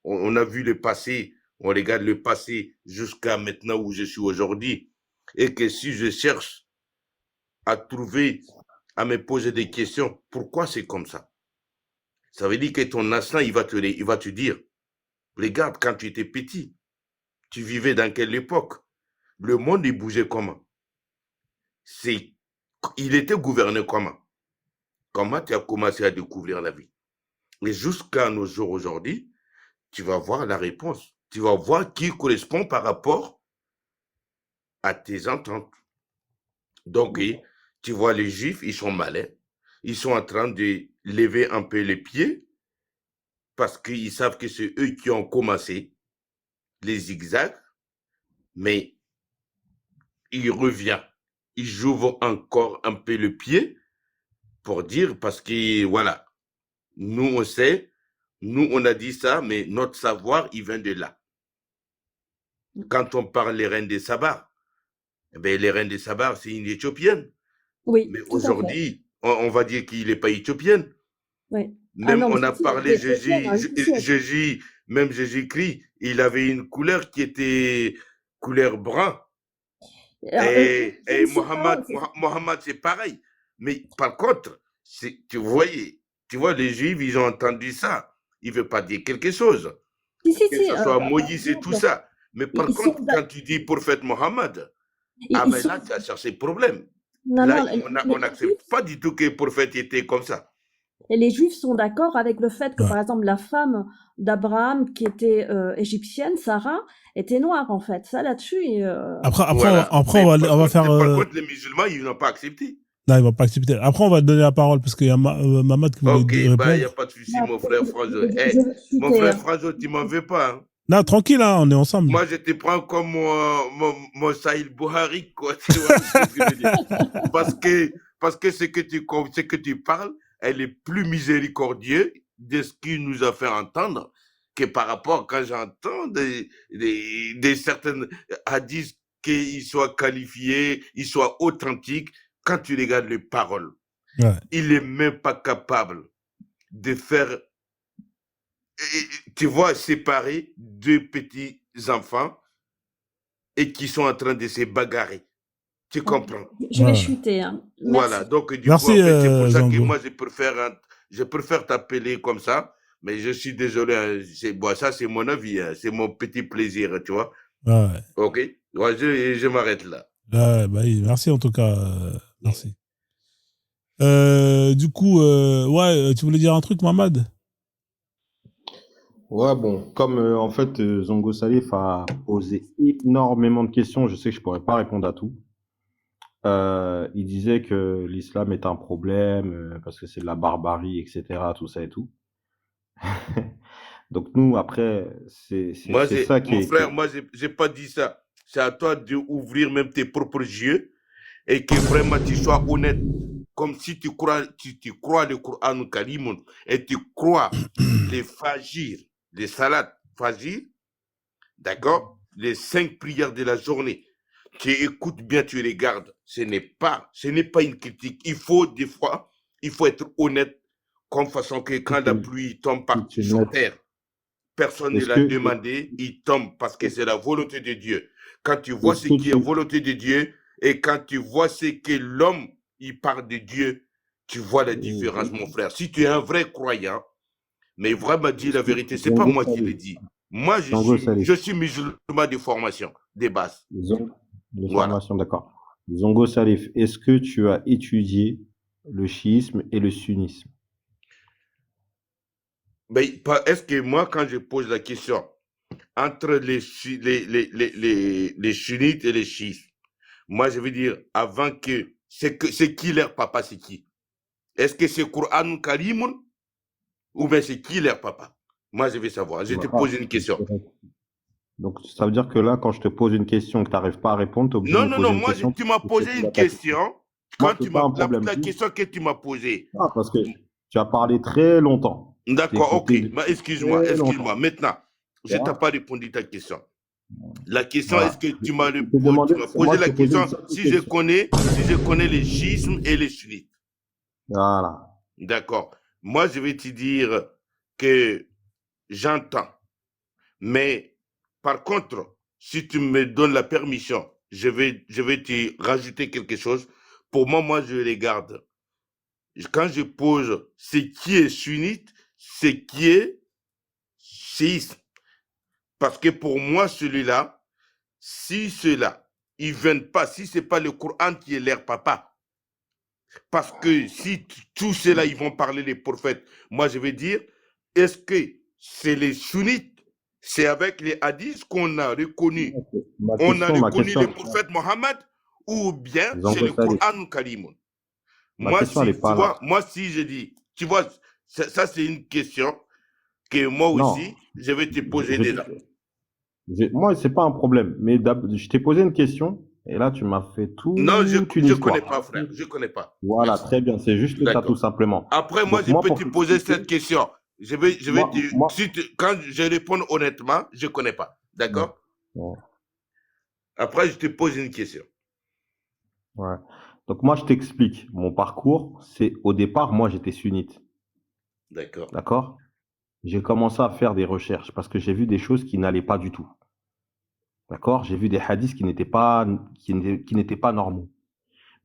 on a vu le passé, on regarde le passé jusqu'à maintenant où je suis aujourd'hui, et que si je cherche à trouver, à me poser des questions, pourquoi c'est comme ça? Ça veut dire que ton instinct, il va te dire, regarde, quand tu étais petit, tu vivais dans quelle époque? Le monde, il bougeait comment? Il était gouverné comment? Comment tu as commencé à découvrir la vie? Et jusqu'à nos jours aujourd'hui, tu vas voir la réponse. Tu vas voir qui correspond par rapport à tes ententes. Donc, tu vois, les Juifs, ils sont malins. Ils sont en train de lever un peu les pieds parce qu'ils savent que c'est eux qui ont commencé les zigzags, mais il revient. Il joue encore un peu le pied pour dire, parce que voilà, nous on sait, nous on a dit ça, mais notre savoir, il vient de là. Quand on parle des reines des Sabars, eh bien, les reines des Sabars, c'est une Éthiopienne. oui, Mais tout à fait. aujourd'hui, on va dire qu'il n'est pas éthiopienne. Oui. Ah Même non, mais on a si, parlé, c'est éthiopienne, hein, même Jésus-Christ, il avait une couleur qui était couleur brun. Alors, Et je ne sais pas, Mohammed, c'est pareil. Mais par contre, tu vois, les Juifs, ils ont entendu ça. Il ne veut pas dire quelque chose. si, Que ce soit par Moïse et tout exemple, ça. Mais par ils sont contre, quand tu dis prophète Mohammed, ils ah ben sont là, tu as cherché problème. non, Là, non, on n'accepte pas du tout que le prophète était comme ça. et les Juifs sont d'accord avec le fait que, Ouais. par exemple, la femme d'Abraham, qui était égyptienne, Sarah, était noire, en fait. Ça, là-dessus, Après, Voilà. après, Mais on va faire. par contre, les musulmans, ils n'ont pas accepté. Non, il va pas accepter. Après, on va te donner la parole parce qu'il y a Mamad qui voulait Ok, bah, il n'y a répondre. pas de souci, non, mon frère Franjo. je veux Mon chuter, frère hein. Franjo, tu m'en veux pas. Hein. Non, tranquille, hein, on est ensemble. Moi, je te prends comme mon Sahil Buhari, quoi. Tu vois ce que je veux dire? Parce que ce que tu parles, elle est plus miséricordieux de ce qu'il nous a fait entendre que par rapport quand j'entends des certaines hadiths qu'ils soient qualifiés, ils soient authentiques. Quand tu regardes les paroles, Ouais. il n'est même pas capable de faire, tu vois, séparer deux petits enfants et qui sont en train de se bagarrer. Tu comprends? Je vais Ouais. chuter, hein. Voilà, Merci. donc du Merci, coup, en fait, c'est pour ça que Zango. moi, je préfère t'appeler comme ça, mais je suis désolé, hein, bon, ça c'est mon avis, hein, c'est mon petit plaisir, tu vois. Ouais. Ok? Ouais, je m'arrête là. Bah oui, merci en tout cas. Merci. Du coup, tu voulais dire un truc, Mohamed? Ouais, bon, comme en fait Zongo Salif a posé énormément de questions, je sais que je pourrais pas répondre à tout. Il disait que l'islam est un problème parce que c'est de la barbarie, etc., tout ça et tout. Donc nous, après, Moi, c'est ça qui mon est, frère, moi, j'ai pas dit ça. C'est à toi d'ouvrir même tes propres yeux et que vraiment tu sois honnête. Comme si tu crois le Coran Karim et tu crois les fajir, les salades fajir, d'accord? Les 5 prières de la journée. Tu écoutes bien, tu regardes. Ce n'est pas une critique. Il faut des fois, il faut être honnête, comme façon que quand la pluie tombe sur terre, personne ne est-ce l'a que, demandé, il tombe parce que c'est la volonté de Dieu. Quand tu vois ce qui est volonté de Dieu et quand tu vois ce que l'homme, il parle de Dieu, tu vois la différence, mon frère. Si tu es un vrai croyant, mais vraiment dire la vérité, c'est pas moi qui l'ai dit. Moi, je suis musulman de formation, de base. De Voilà. formation, d'accord. Zongo Salif, est-ce que tu as étudié le chiisme et le sunnisme? Mais est-ce que moi, quand je pose la question entre les sunnites et les chiites, moi, je veux dire, avant que, c'est qui leur papa, c'est qui? Est-ce que c'est Coran Karim ou bien c'est qui leur papa? Moi, je veux savoir. Je te pose une question. Donc, ça veut dire que là, quand je te pose une question que tu n'arrives pas à répondre, tu es obligé de me poser une question. Non, tu m'as posé une question. Quand tu m'as la question que tu m'as posée. Ah, parce que tu as parlé très longtemps. D'accord, ok. Excuse-moi. Maintenant, je t'ai pas répondu à ta question. La question, est-ce que tu m'as posé la question si je connais les schismes et les sunnites? Voilà. D'accord. Moi, je vais te dire que j'entends. Mais par contre, si tu me donnes la permission, je vais te rajouter quelque chose. Pour moi, je regarde. Quand je pose ce qui est sunnite, ce qui est chiisme. Parce que pour moi, celui-là, si ceux-là, ils viennent pas, si c'est pas le Coran qui est leur papa, parce que si tous ceux-là, ils vont parler les prophètes, moi je vais dire, est-ce que c'est les sunnites, c'est avec les hadiths qu'on a reconnu, le prophète Mohammed, ou bien c'est le Coran Karim? Moi, si je dis, tu vois, ça c'est une question que moi aussi, je vais te poser déjà. Moi, c'est pas un problème, mais je t'ai posé une question et là, tu m'as fait tout. Non, je connais pas, frère. Je connais pas. Voilà, merci. Très bien. C'est juste ça, tout simplement. Après, moi, je peux te poser cette question. Quand je réponds honnêtement, je connais pas. D'accord? Ouais. Après, je te pose une question. Ouais. Donc, moi, je t'explique. Mon parcours, c'est au départ, moi, j'étais sunnite. D'accord. D'accord? J'ai commencé à faire des recherches parce que j'ai vu des choses qui n'allaient pas du tout. D'accord? J'ai vu des hadiths qui n'étaient pas normaux.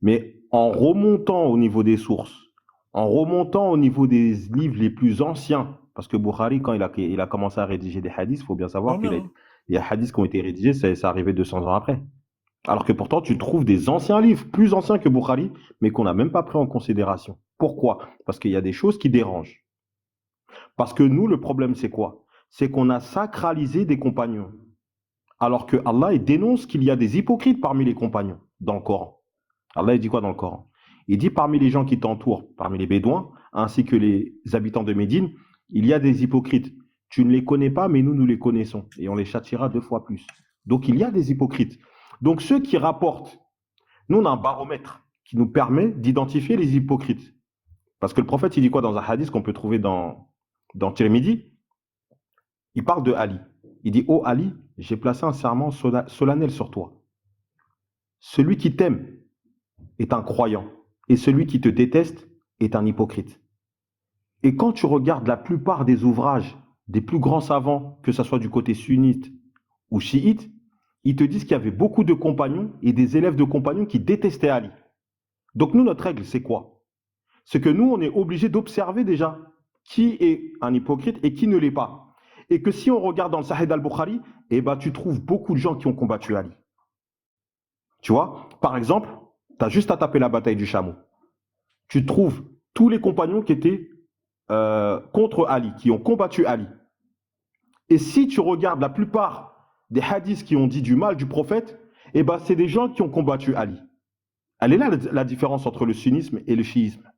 Mais en remontant au niveau des sources, en remontant au niveau des livres les plus anciens, parce que Bukhari, quand il a commencé à rédiger des hadiths, il faut bien savoir qu'il y a hadiths qui ont été rédigés, ça arrivé 200 ans après. Alors que pourtant, tu trouves des anciens livres, plus anciens que Bukhari, mais qu'on n'a même pas pris en considération. Pourquoi? Parce qu'il y a des choses qui dérangent. Parce que nous, le problème, c'est quoi? C'est qu'on a sacralisé des compagnons. Alors que Allah il dénonce qu'il y a des hypocrites parmi les compagnons dans le Coran. Allah il dit quoi dans le Coran? Il dit parmi les gens qui t'entourent, parmi les Bédouins, ainsi que les habitants de Médine, il y a des hypocrites. Tu ne les connais pas, mais nous les connaissons. Et on les châtiera 2 fois plus. Donc il y a des hypocrites. Donc ceux qui rapportent, nous on a un baromètre qui nous permet d'identifier les hypocrites. Parce que le prophète il dit quoi dans un hadith qu'on peut trouver dans Tirmidhi? Il parle de Ali. Il dit, oh Ali, j'ai placé un serment solennel sur toi. Celui qui t'aime est un croyant et celui qui te déteste est un hypocrite. Et quand tu regardes la plupart des ouvrages des plus grands savants, que ce soit du côté sunnite ou chiite, ils te disent qu'il y avait beaucoup de compagnons et des élèves de compagnons qui détestaient Ali. Donc nous, notre règle, c'est quoi? C'est que nous, on est obligé d'observer déjà qui est un hypocrite et qui ne l'est pas. Et que si on regarde dans le Sahih al-Bukhari, eh ben, tu trouves beaucoup de gens qui ont combattu Ali. Tu vois, par exemple, tu as juste à taper la bataille du chameau. Tu trouves tous les compagnons qui étaient contre Ali, qui ont combattu Ali. Et si tu regardes la plupart des hadiths qui ont dit du mal du prophète, eh ben, c'est des gens qui ont combattu Ali. Elle est là la différence entre le sunnisme et le chiisme.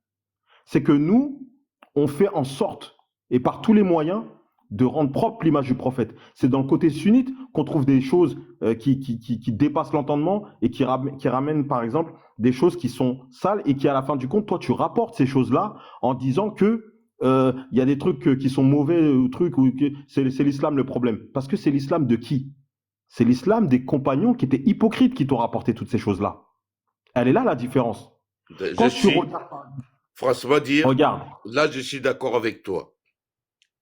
C'est que nous, on fait en sorte, et par tous les moyens, de rendre propre l'image du prophète. C'est dans le côté sunnite qu'on trouve des choses qui dépassent l'entendement et qui ramènent, par exemple, des choses qui sont sales et qui, à la fin du compte, toi, tu rapportes ces choses-là en disant que il y a des trucs qui sont mauvais, c'est l'islam le problème. Parce que c'est l'islam de qui? C'est l'islam des compagnons qui étaient hypocrites qui t'ont rapporté toutes ces choses-là. Elle est là la différence. Je Quand tu suis, regardes, franchement dire, regarde, là, je suis d'accord avec toi.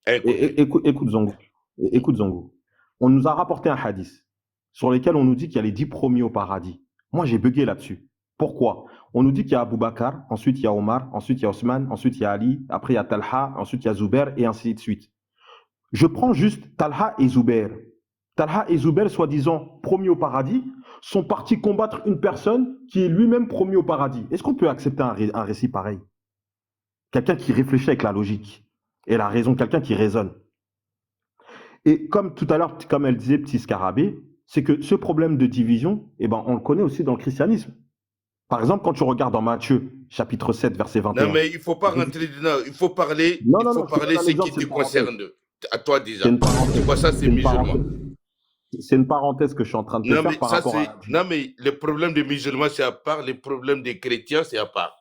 Un côté. écoute Zongo, écoute Zongo. On nous a rapporté un hadith sur lequel on nous dit qu'il y a les 10 premiers au paradis. Moi, j'ai bugué là-dessus. Pourquoi? On nous dit qu'il y a Abu Bakr, ensuite il y a Omar, ensuite il y a Osman, ensuite il y a Ali, après il y a Talha, ensuite il y a Zubair, et ainsi de suite. Je prends juste Talha et Zubair. Talha et Zubair, soi-disant premiers au paradis, sont partis combattre une personne qui est lui-même premier au paradis. Est-ce qu'on peut accepter un récit pareil? Quelqu'un qui réfléchit avec la logique et la raison, quelqu'un qui raisonne. Et comme tout à l'heure, comme elle disait, petit scarabée, c'est que ce problème de division, eh ben, on le connaît aussi dans le christianisme. Par exemple, quand tu regardes dans Matthieu, chapitre 7, verset Non, 21. mais il ne faut pas rentrer dedans. Il faut parler, Non, il non, faut non, je te parler donne un ce qui exemple, te c'est une parenthèse. concerne. À toi C'est déjà. une Tu parenthèse. vois, ça, c'est C'est une musulman. parenthèse. C'est une parenthèse que je suis en train de te Non, faire mais par ça, rapport c'est. à... Non, mais le problème des musulmans, c'est à part. Les problèmes des chrétiens, c'est à part.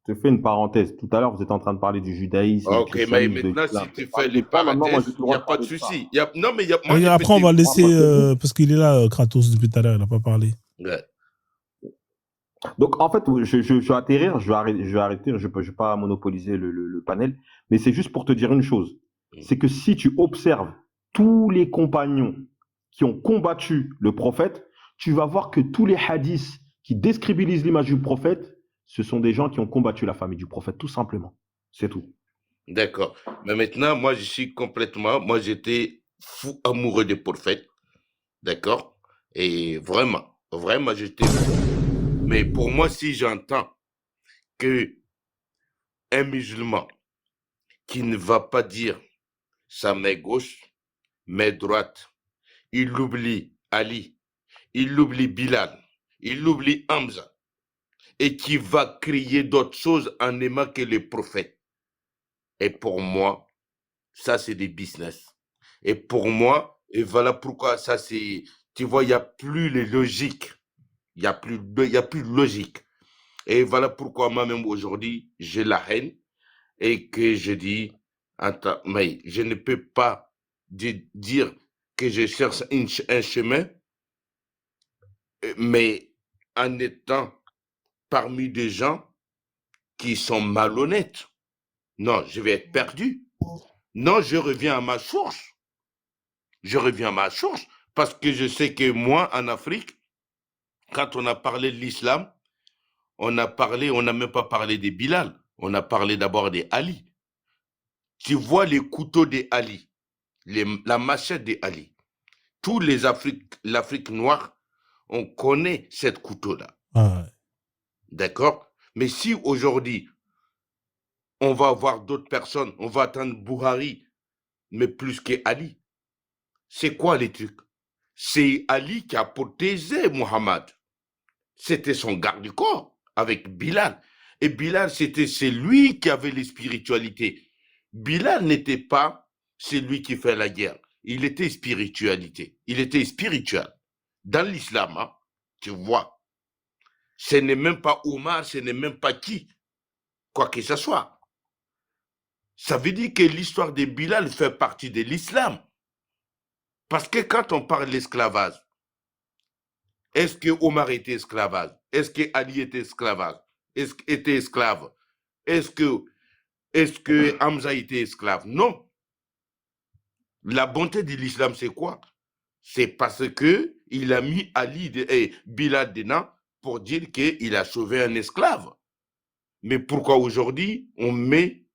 Je te fais une parenthèse. Tout à l'heure, vous êtes en train de parler du judaïsme, du Ok, mais christianisme, de maintenant, l'islam. si tu fais Parler les de ça, maintenant, moi, j'ai parenthèses, plus le il n'y droit a de pas de parler de ça. souci. Non, mais moi, Et je peux après, on va te. laisser, Parce que parce qu'il est là, Kratos, depuis tout à l'heure, il n'a pas parlé. Ouais. Donc, en fait, je vais atterrir, je vais arrêter, je vais pas monopoliser le panel, mais c'est juste pour te dire une chose. C'est que si tu observes tous les compagnons qui ont combattu le prophète, tu vas voir que tous les hadiths qui décrédibilisent l'image du prophète, ce sont des gens qui ont combattu la famille du prophète, tout simplement. C'est tout. D'accord. Mais maintenant, moi, je suis complètement. Moi, j'étais fou amoureux des prophètes. D'accord? Et vraiment, vraiment, j'étais fou. Mais pour moi, si j'entends que un musulman qui ne va pas dire sa main gauche, main droite, il oublie Ali, il oublie Bilal, il oublie Hamza, et qui va crier d'autres choses en aimant que les prophètes. Et pour moi, ça, c'est des business. Et pour moi, et voilà pourquoi ça, c'est... Tu vois, il n'y a plus les logiques. Il n'y a plus de logique. Et voilà pourquoi moi-même aujourd'hui, j'ai la haine et que je dis, attends, mais je ne peux pas dire que je cherche un chemin, mais en étant parmi des gens qui sont malhonnêtes. Non, je vais être perdu. Non, je reviens à ma source. Je reviens à ma source parce que je sais que moi, en Afrique, quand on a parlé de l'islam, on n'a même pas parlé des Bilal. On a parlé d'abord des Ali. Tu vois les couteaux des Ali, la machette des Ali. Tous les l'Afrique noire, on connaît cette couteau-là. Ah, ouais. D'accord? Mais si aujourd'hui, on va voir d'autres personnes, on va attendre Buhari, mais plus que Ali, c'est quoi les trucs? C'est Ali qui a protégé Mohammed. C'était son garde du corps avec Bilal. Et Bilal, c'est lui qui avait les spiritualités. Bilal n'était pas celui qui fait la guerre. Il était spiritualité. Il était spirituel. Dans l'islam, hein, tu vois, ce n'est même pas Omar, ce n'est même pas qui, quoi que ce soit. Ça veut dire que l'histoire de Bilal fait partie de l'islam. Parce que quand on parle de l'esclavage, est-ce que Omar était esclavage? Est-ce que Ali était esclavage? Était esclave? Est-ce que Hamza était esclave? Non. La bonté de l'islam, c'est quoi? C'est parce que il a mis Ali et Bilal dedans pour dire qu'il a sauvé un esclave. Mais pourquoi aujourd'hui on met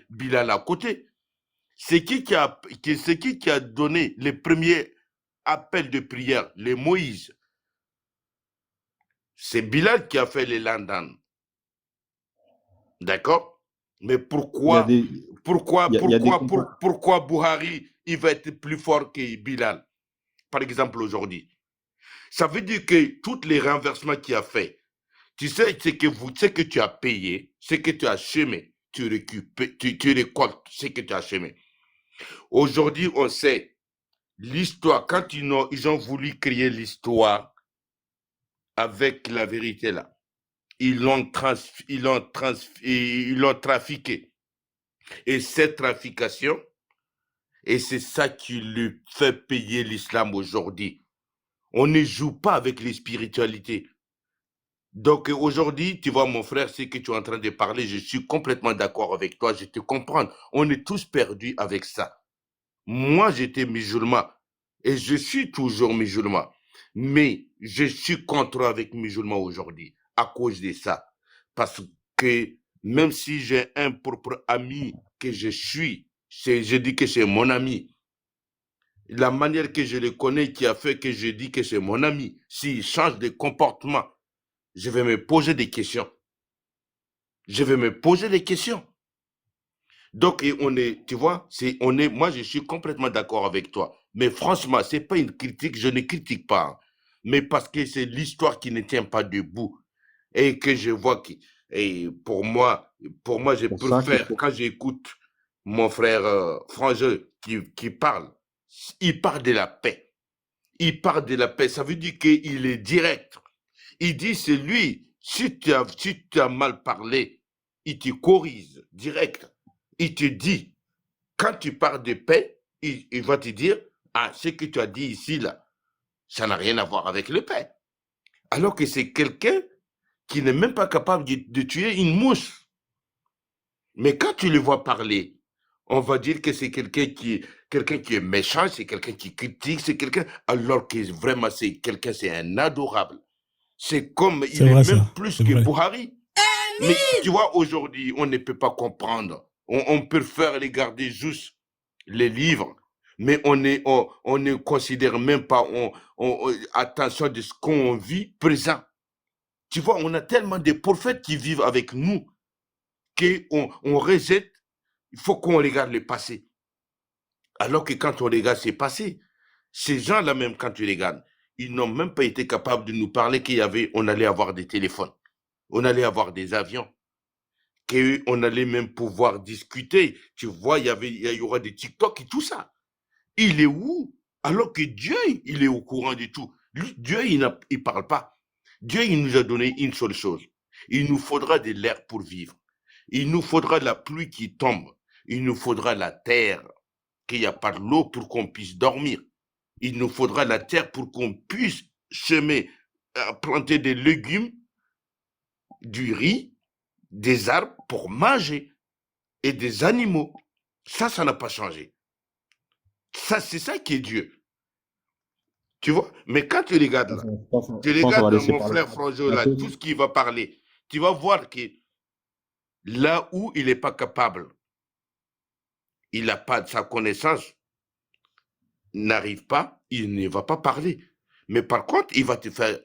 Bilal à côté? C'est qui qui a donné les premiers appels de prière? Les Moïse. C'est Bilal qui a fait les Landan. D'accord? Mais Il y a pourquoi, des, pourquoi, il y a des pourquoi, compas. pourquoi Buhari, il va être plus fort que Bilal, par exemple, aujourd'hui? Ça veut dire que tous les renversements qu'il a fait, tu sais, ce que tu as payé, ce que tu as semé, tu récupères, tu récoltes ce que tu as semé. Aujourd'hui, on sait l'histoire, quand ils ont voulu créer l'histoire avec la vérité là, ils l'ont trafiqué. Et cette trafication, et c'est ça qui lui fait payer l'islam aujourd'hui. On ne joue pas avec les spiritualités. Donc aujourd'hui, tu vois mon frère, ce que tu es en train de parler, je suis complètement d'accord avec toi, je te comprends. On est tous perdus avec ça. Moi, j'étais musulman et je suis toujours musulman. Mais je suis contre avec musulman aujourd'hui à cause de ça. Parce que même si j'ai un propre ami que je suis, je dis que c'est mon ami. La manière que je le connais qui a fait que je dis que c'est mon ami, s'il change de comportement, je vais me poser des questions. Je vais me poser des questions. Donc, et on est, tu vois, moi, je suis complètement d'accord avec toi. Mais franchement, c'est pas une critique, je ne critique pas. Hein. Mais parce que c'est l'histoire qui ne tient pas debout. Et que je vois que, et pour moi, je Pour ça qu'il préfère, faut. quand j'écoute mon frère Frangeux qui parle, il parle de la paix. Il parle de la paix. Ça veut dire qu'il est direct. Il dit, c'est lui, si tu as mal parlé, il te corrige direct. Il te dit, quand tu parles de paix, il va te dire, ah, ce que tu as dit ici, là, ça n'a rien à voir avec le paix. Alors que c'est quelqu'un qui n'est même pas capable de tuer une mouche. Mais quand tu le vois parler, on va dire que c'est quelqu'un qui est méchant, c'est quelqu'un qui critique, c'est quelqu'un, alors que vraiment c'est quelqu'un, c'est un adorable. C'est comme, C'est il est vrai, même ça. plus C'est que vrai. Buhari. Mais tu vois, aujourd'hui, on ne peut pas comprendre. On peut faire regarder juste les livres, mais on ne considère même pas, attention de ce qu'on vit présent. Tu vois, on a tellement de prophètes qui vivent avec nous qu'on rejette, il faut qu'on regarde le passé. Alors que quand on regarde ce passé, ces gens-là même, quand tu regardes, ils n'ont même pas été capables de nous parler on allait avoir des téléphones, on allait avoir des avions, qu'on allait même pouvoir discuter. Tu vois, il y aura des TikTok et tout ça. Il est où? Alors que Dieu, il est au courant de tout. Lui, Dieu, il ne parle pas. Dieu, il nous a donné une seule chose. Il nous faudra de l'air pour vivre. Il nous faudra la pluie qui tombe. Il nous faudra la terre, qu'il n'y a pas de l'eau pour qu'on puisse dormir. Il nous faudra la terre pour qu'on puisse semer, planter des légumes, du riz, des arbres pour manger et des animaux. Ça n'a pas changé. Ça, c'est ça qui est Dieu. Tu vois? Mais quand tu regardes là, tu Je pense qu'on va regardes laisser mon parler. frère Franjo là, tout ce qu'il va parler, tu vas voir que là où il n'est pas capable, il n'a pas de sa connaissance, n'arrive pas, il ne va pas parler. Mais par contre, il va te faire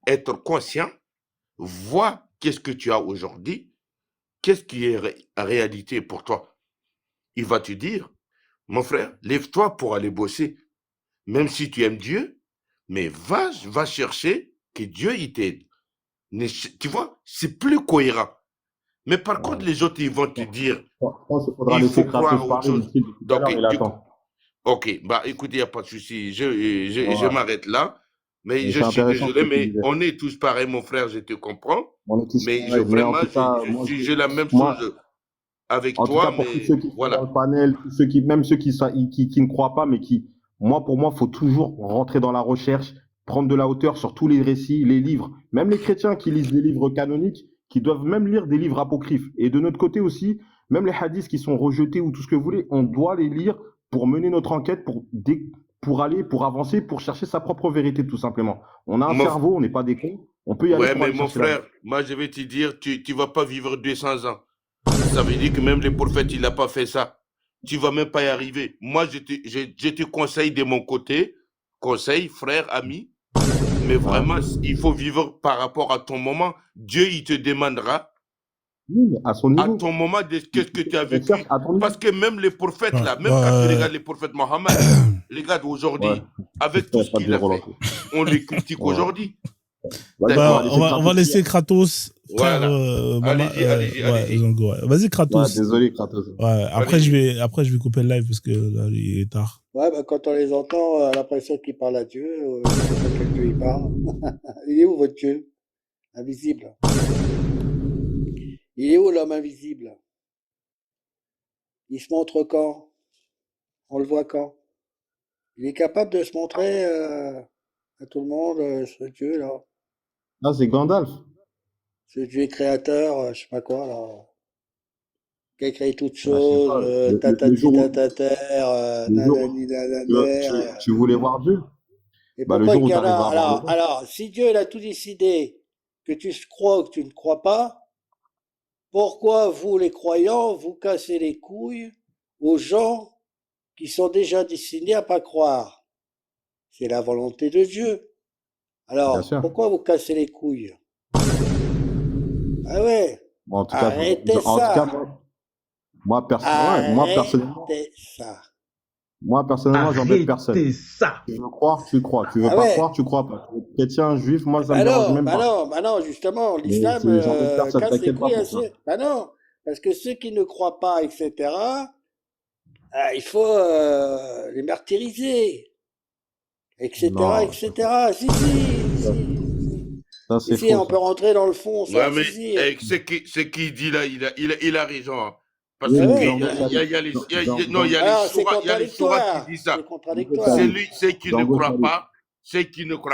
être conscient, voir qu'est-ce que tu as aujourd'hui, qu'est-ce qui est réalité pour toi. Il va te dire, mon frère, lève-toi pour aller bosser. Même si tu aimes Dieu, mais va chercher que Dieu il t'aide. Tu vois, c'est plus cohérent. Mais par contre, les autres, ils vont te dire, Je pense qu'il faudra il laisser faut Kratos croire autre parler. chose. Monsieur, depuis tout à Donc, l'heure, il attend. ok, bah écoutez, il n'y a pas de souci. Je Voilà. m'arrête là. Mais Mais je c'est suis intéressant ce désolé, que tu mais disais. on est tous pareils, mon frère, je te comprends. On est tous Mais pareils. Mais en vraiment, tout cas, moi, j'ai la même moi, chose avec en tout toi, cas, pour tous mais ceux qui sont dans voilà. le panel, tous ceux même ceux qui ne croient pas, mais pour moi, faut toujours rentrer dans la recherche, prendre de la hauteur sur tous les récits, les livres. Même les chrétiens qui lisent des livres canoniques, qui doivent même lire des livres apocryphes. Et de notre côté aussi, même les hadiths qui sont rejetés ou tout ce que vous voulez, on doit les lire pour mener notre enquête, pour avancer, pour chercher sa propre vérité, tout simplement. On a un cerveau, on n'est pas des cons. On peut y aller Ouais, pour mais aller mon chercher la frère, moi je vais te dire, tu vas pas vivre 200 ans. Ça veut dire que même les prophètes, il n'a pas fait ça. Tu vas même pas y arriver. Moi, je te conseille de mon côté, conseil, frère, ami, Mais vraiment, il faut vivre par rapport à ton moment. Dieu, il te demandera Oui, mais à son à niveau. ton moment de qu'est-ce que tu as On vécu. cherche à ton niveau. Parce que même les prophètes, Ouais, là, même quand tu regardes les prophètes Mohammed, regarde aujourd'hui, Ouais. avec tout ce Pas de qu'il a fait, relancer. on les critique Ouais. aujourd'hui. Vas-y, D'accord. on va laisser Kratos, frère. Voilà. Mama, Allez-y. ouais, Zango, ouais. Vas-y, Ouais, Kratos. désolé, Kratos. Ouais, après, Allez-y. je vais couper le live parce que là, il est tard. Ouais, bah, quand on les entend, on a l'impression qu'ils parlent à Dieu. Je sais pas quel Dieu ils parlent. Il est où votre Dieu? Invisible. Il est où l'homme invisible? Il se montre quand? On le voit quand? Il est capable de se montrer à tout le monde, ce Dieu là. Ah, c'est Gandalf. Ce Dieu créateur, je sais pas quoi là. Qui a créé toutes Ah, je sais pas. choses, Le tatati jour où, tatater, le jour nanani où nananer. tu voulais voir Dieu, Et bah, le pourquoi jour où il y tu en arriveras a? à voir le bon. Alors, si Dieu il a tout décidé, que tu crois ou que tu ne crois pas, pourquoi vous les croyants, vous cassez les couilles aux gens qui sont déjà destinés à pas croire? C'est la volonté de Dieu. Bien Alors, sûr. pourquoi vous cassez les couilles? Ah ouais, Bon, en tout cas, arrêtez en tout cas, ça. moi, personnellement, Arrêtez ça. j'embête personne. Arrêtez ça. Tu veux croire, tu crois. Tu veux Ah pas ouais. croire, tu crois pas. Chrétien, juif, moi, ça Bah me dérange non, même pas. bah non, justement, Mais l'islam j'embête personne, casse les t'inquiète pas couilles à pour ça. ceux. Bah non, parce que ceux qui ne croient pas, etc., il faut les martyriser, etc., Non, etc. Si, si, ça, si. ça, c'est Ici, faux, on ça. peut rentrer dans le fond, ça, Ouais, mais si, si. ce qu'il dit là, il a raison. Hein. Parce Oui, que mais Ouais. Django, il y a les Django, sourates C'est qui contradictoire. disent C'est ça. Django contradictoire. Salif, Ceux qui ne Django croient Salif.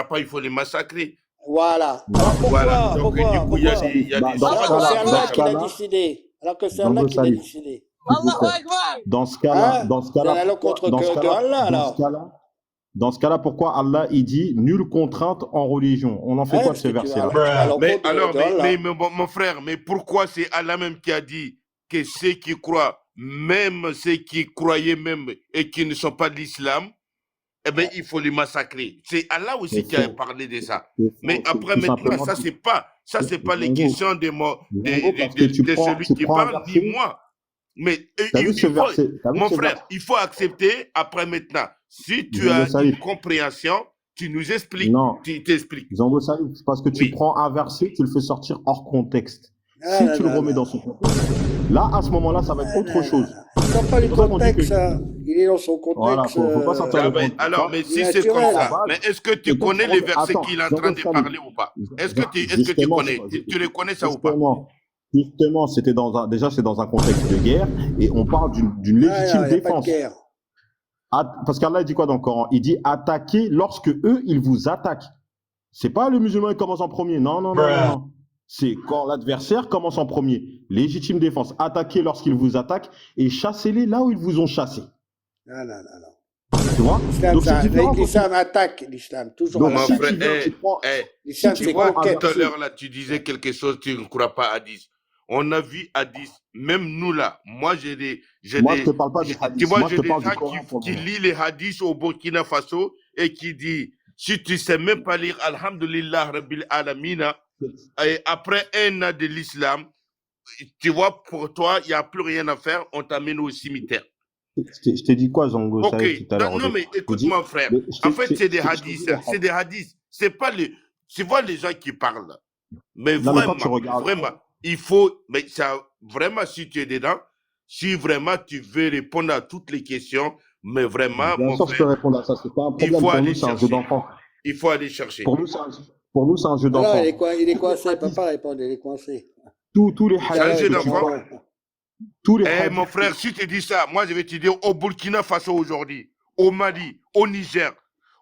pas, il faut les massacrer. Voilà. Non. Alors Voilà. pourquoi? Donc, du coup, il y a Pourquoi? des, il y a Bah, des dans ce Alors que c'est cas-là, Allah qui l'a décidé. Alors que c'est Allah Django qui l'a Salif, décidé. s'il vous plaît. Dans ce cas-là, Hein? dans ce C'est à cas-là, l'encontre dans ce de cas-là, Allah, dans ce alors. cas-là, dans ce cas-là, pourquoi Allah, il dit nulle contrainte en religion? On en fait Hein? quoi de Parce ce que tu vas verset-là? à Mais l'encontre alors, de Allah. mon frère, mais pourquoi c'est Allah même qui a dit que ceux qui croient, même ceux qui croyaient même et qui ne sont pas de l'islam, eh bien, il faut les massacrer. C'est Allah aussi C'est qui a faux. parlé de ça. C'est faux. Mais après, Tout maintenant, simplement, ça, c'est pas les Django, questions de Django, parce que tu celui qui prends un parle, ni verset. moi. Mais T'as vu ce verset? T'as vu mon ce frère, verset? il faut accepter après maintenant. Si tu Django as une Salif. compréhension, tu nous expliques, Non. tu t'expliques. Django Salif, c'est parce que tu Oui. prends un verset, tu le fais sortir hors contexte. Ah, Si non, tu le non, remets non. dans son contexte, là, à ce moment-là, ça va être autre chose. Il ne sort pas du C'est pour ça qu'on dit contexte, que. ça. Il est dans son Voilà, contexte faut pas sortir Ah le ben, contexte. alors, Ça, mais si c'est comme naturel. ça, base, mais est-ce que tu et quand connais tu les remets. versets Attends, qu'il est en train Django de Salif. parler ou pas? Est-ce que tu Justement, connais? Tu les connais ça ou pas? Justement, c'était déjà, c'est dans un contexte de guerre et on parle d'une Ah, légitime non, il n'y a pas de défense. guerre. Parce qu'Allah il dit quoi dans le Coran? Il dit attaquer lorsque eux, ils vous attaquent. C'est pas le musulman qui commence en premier. Non, non, non, non, non. C'est quand l'adversaire commence en premier. Légitime défense. Attaquez lorsqu'ils vous attaquent et chassez-les là où ils vous ont chassé. Non, non, non, non. Tu vois? L'islam, Donc c'est différent. l'islam attaque l'islam, toujours à Donc Mon si l'attaque. frère, tu viens, tu prends, L'islam, si tu c'est vois, conquête. tout à l'heure, là, tu disais quelque chose, tu ne crois pas à 10. On a vu à 10, même nous là, moi j'ai moi je te parle pas des tu hadiths. vois, Moi je j'ai te des parle du gens Coran pour qui le moment. lisent les hadiths au Burkina Faso et qui disent, si tu sais même pas lire Alhamdulillah Rabbil Alamina, et après un an de l'islam, tu vois, pour toi, il n'y a plus rien à faire, on t'amène au cimetière. Je t'ai dit quoi, Zango, Ok, Salif, tout à l'heure? non, mais Je écoute dis- mon frère, mais je en t'ai- fait c'est des je t'ai hadiths, dit les c'est des hadiths, c'est pas les, tu vois les gens qui parlent, mais Non, mais quand tu vraiment, regardes. il faut, mais ça, vraiment si tu es dedans, si vraiment tu veux répondre à toutes les questions, mais vraiment, Bien mon sûr, je peux frère, répondre à ça. C'est pas un il problème. faut Pour aller nous, c'est un jeu chercher, d'enfant. il faut aller chercher. Pour nous, c'est un jeu Non, d'enfant. il est coincé, il ne peut pas répondre, il est coincé. Tous les C'est un hadiths jeu que tu d'enfant. prends, tous les Eh hadiths. mon frère, si tu dis ça, moi je vais te dire au Burkina Faso aujourd'hui, au Mali, au Niger,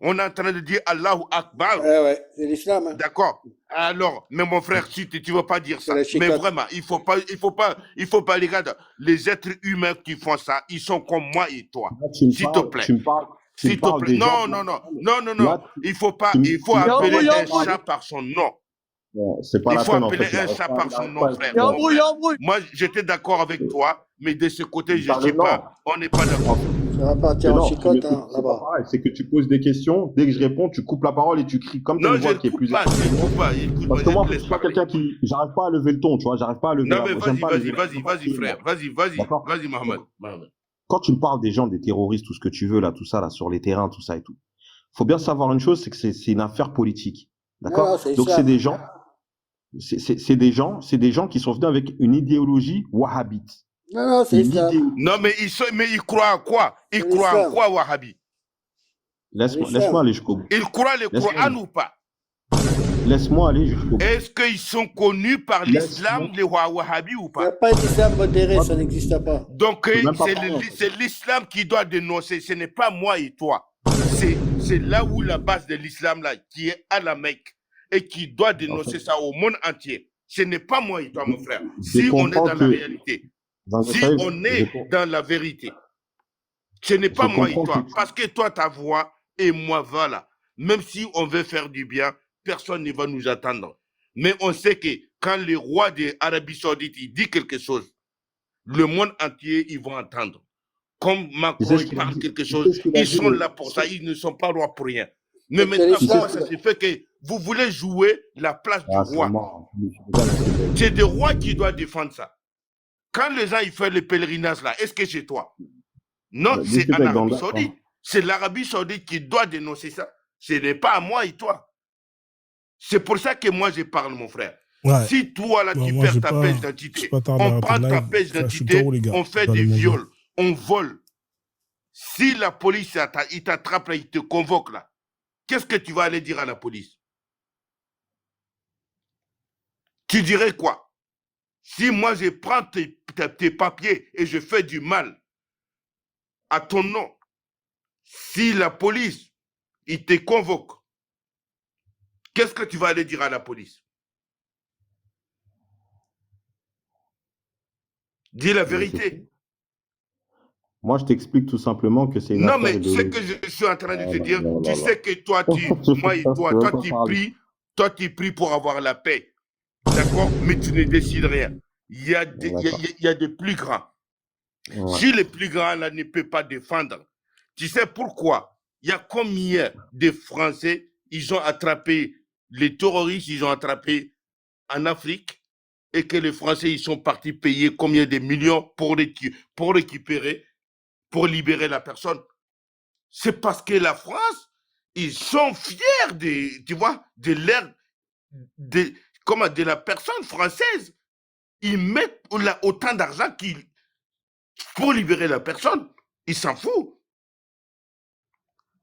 on est en train de dire Allahu Akbar. Ouais, c'est l'islam. Hein. D'accord. Alors, mais mon frère, si tu veux pas dire C'est ça, la mais chicotte. vraiment, il faut pas, regarde, les êtres humains qui font ça, ils sont comme moi et toi. Là, tu me S'il te parles, plaît. tu me parles, tu me S'il te parles plaît. des gens. Non. Là, Il faut pas, tu me- il faut tu me- appeler un Yambou. chat par son nom. Bon, c'est pas Il la faut peine, en appeler fait. un chat par son nom, frère. Yambou. Moi, j'étais d'accord avec toi, mais de ce côté, je ne Bah, sais non. pas. On n'est pas d'accord. Ça va Mais partir en non, chicote, c'est hein, pas là-bas. pareil. C'est que tu poses des questions. Dès que je réponds, tu coupes la parole et tu cries. Comme tu as Non, une je voix ne qui est coupe plus pas, je élevée. ne coupe pas. Écoute-moi, Parce que je moi, te je laisse suis pas parler. quelqu'un qui. J'arrive pas à lever le ton, tu vois. J'arrive pas à lever Non, la mais voix. J'aime vas-y, pas vas-y, lever la vas-y, j'aime pas vas-y, crier, moi. frère. Vas-y, vas-y, D'accord? vas-y, Mohamed. Donc, Mohamed. quand tu me parles des gens, des terroristes, tout ce que tu veux, là, tout ça, là, sur les terrains, tout ça et tout, faut bien savoir une chose, c'est que c'est une affaire politique. Non, D'accord? c'est Donc, c'est islam. des gens, c'est des gens qui sont venus avec une idéologie wahhabite. Non, c'est Une islam. idéologie. Non, mais ils croient en quoi? Ils C'est croient en l'islam. quoi, Wahhabi? Laisse-moi L'islam. aller jusqu'au bout. Ils croient le Laisse-moi Coran ou pas? laisse-moi aller jusqu'au bout. Est-ce qu'ils sont connus par l'islam, Laisse-moi. les Wahhabis ou Il n'y a pas? pas d'islam modéré, ça n'existe pas. Donc, Je peux même pas c'est parler, en fait. c'est l'islam qui doit dénoncer. Ce n'est pas moi et toi. C'est là où la base de l'islam, là, qui est à la Mecque, et qui doit En fait, dénoncer ça au monde entier. Ce n'est pas moi et toi, mon frère. je Si on est comprends dans la que réalité, dans si Saïd, on est dans la vérité, ce n'est je pas moi et comprends toi. que Parce que toi, ta voix et moi, voilà. Même si on veut faire du bien, personne ne va nous attendre. Mais on sait que quand le roi d'Arabie Saoudite il dit quelque chose, le monde entier, ils vont entendre. Comme tu Macron, sais ce il qu'il a parle dit, quelque tu sais chose, ce qu'il a ils dit sont le- là pour ça, ils ne sont pas rois pour rien. Mais C'est maintenant, tu sais comment ce ça qu'il a se fait que vous voulez jouer la place du Ah, c'est roi? mort. Je suis déjà laissé. C'est le roi qui doit défendre ça. Quand les gens ils font le pèlerinage là, est-ce que c'est toi? Non, c'est Discute en avec Arabie Ganda. Saoudite. C'est l'Arabie Saoudite qui doit dénoncer ça. Ce n'est pas à moi et toi. C'est pour ça que moi je parle, mon frère. Ouais. Si toi là Bon, tu moi, perds j'ai ta pas, pièce je suis d'identité, pas tardé à on arrêter prend le ta live. pièce Frère, je suis d'identité, KO, les gars. on fait Dans des les mauvais. viols, on vole. Si la police il t'attrape là, il te convoque là, qu'est-ce que tu vas aller dire à la police? Tu dirais quoi? Si moi je prends tes papiers et je fais du mal à ton nom, si la police, il te convoque, qu'est-ce que tu vas aller dire à la police? Dis la Je sais pas. vérité. Moi, je t'explique tout simplement que c'est une Non, affaire mais ce que idéologique. je suis en train de Oh te là dire, là tu là sais là. que toi, moi et Je peux même pas parler. tu pries pour avoir la paix. D'accord? Mais tu ne décides rien. Il y a D'accord. des plus grands. Ouais. Si le plus grand là ne peut pas défendre, tu sais pourquoi? Il y a combien de Français, ils ont attrapé les terroristes, ils ont attrapé en Afrique, et que les Français, ils sont partis payer combien de millions pour récupérer, pour libérer la personne? C'est parce que la France, ils sont fiers tu vois, de de la personne française. Ils mettent autant d'argent pour libérer la personne. Ils s'en foutent.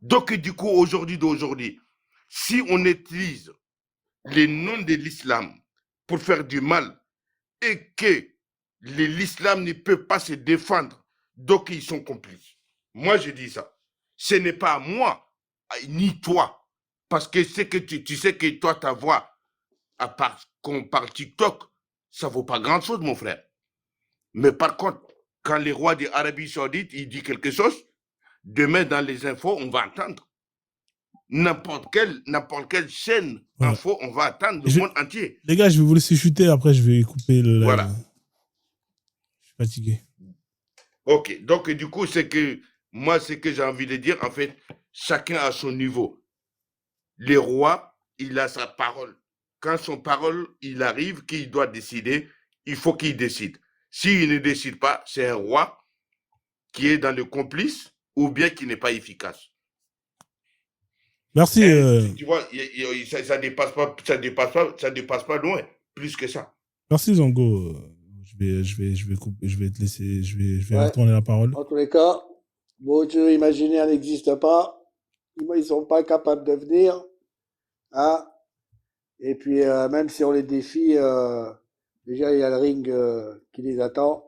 Donc, du coup, d'aujourd'hui, si on utilise les noms de l'islam pour faire du mal et que l'islam ne peut pas se défendre, donc ils sont complices. Moi, je dis ça. Ce n'est pas à moi, ni toi. Parce que c'est que tu sais que toi, ta voix, à part qu'on parle TikTok, ça vaut pas grand-chose, mon frère. Mais par contre, quand le roi d'Arabie Saoudite, il dit quelque chose, demain dans les infos, on va entendre. N'importe quelle chaîne Ouais. info, on va attendre le monde entier. Les gars, je vais vous laisser chuter, après je vais couper le live. Voilà. Je suis fatigué. Ok, donc du coup, c'est que moi, ce que j'ai envie de dire, en fait, chacun à son niveau. Le roi, il a sa parole. Quand son parole, il arrive, qu'il doit décider, il faut qu'il décide. S'il ne décide pas, c'est un roi qui est dans le complice ou bien qui n'est pas efficace. Merci. Tu vois, ça dépasse pas loin, plus que ça. Merci Zango. Je vais te laisser, je vais Ouais. retourner la parole. En tous les cas, vos jeux imaginaires n'existent pas. Ils sont pas capables de venir. Hein. Et puis, même si on les défie, déjà, il y a le ring qui les attend.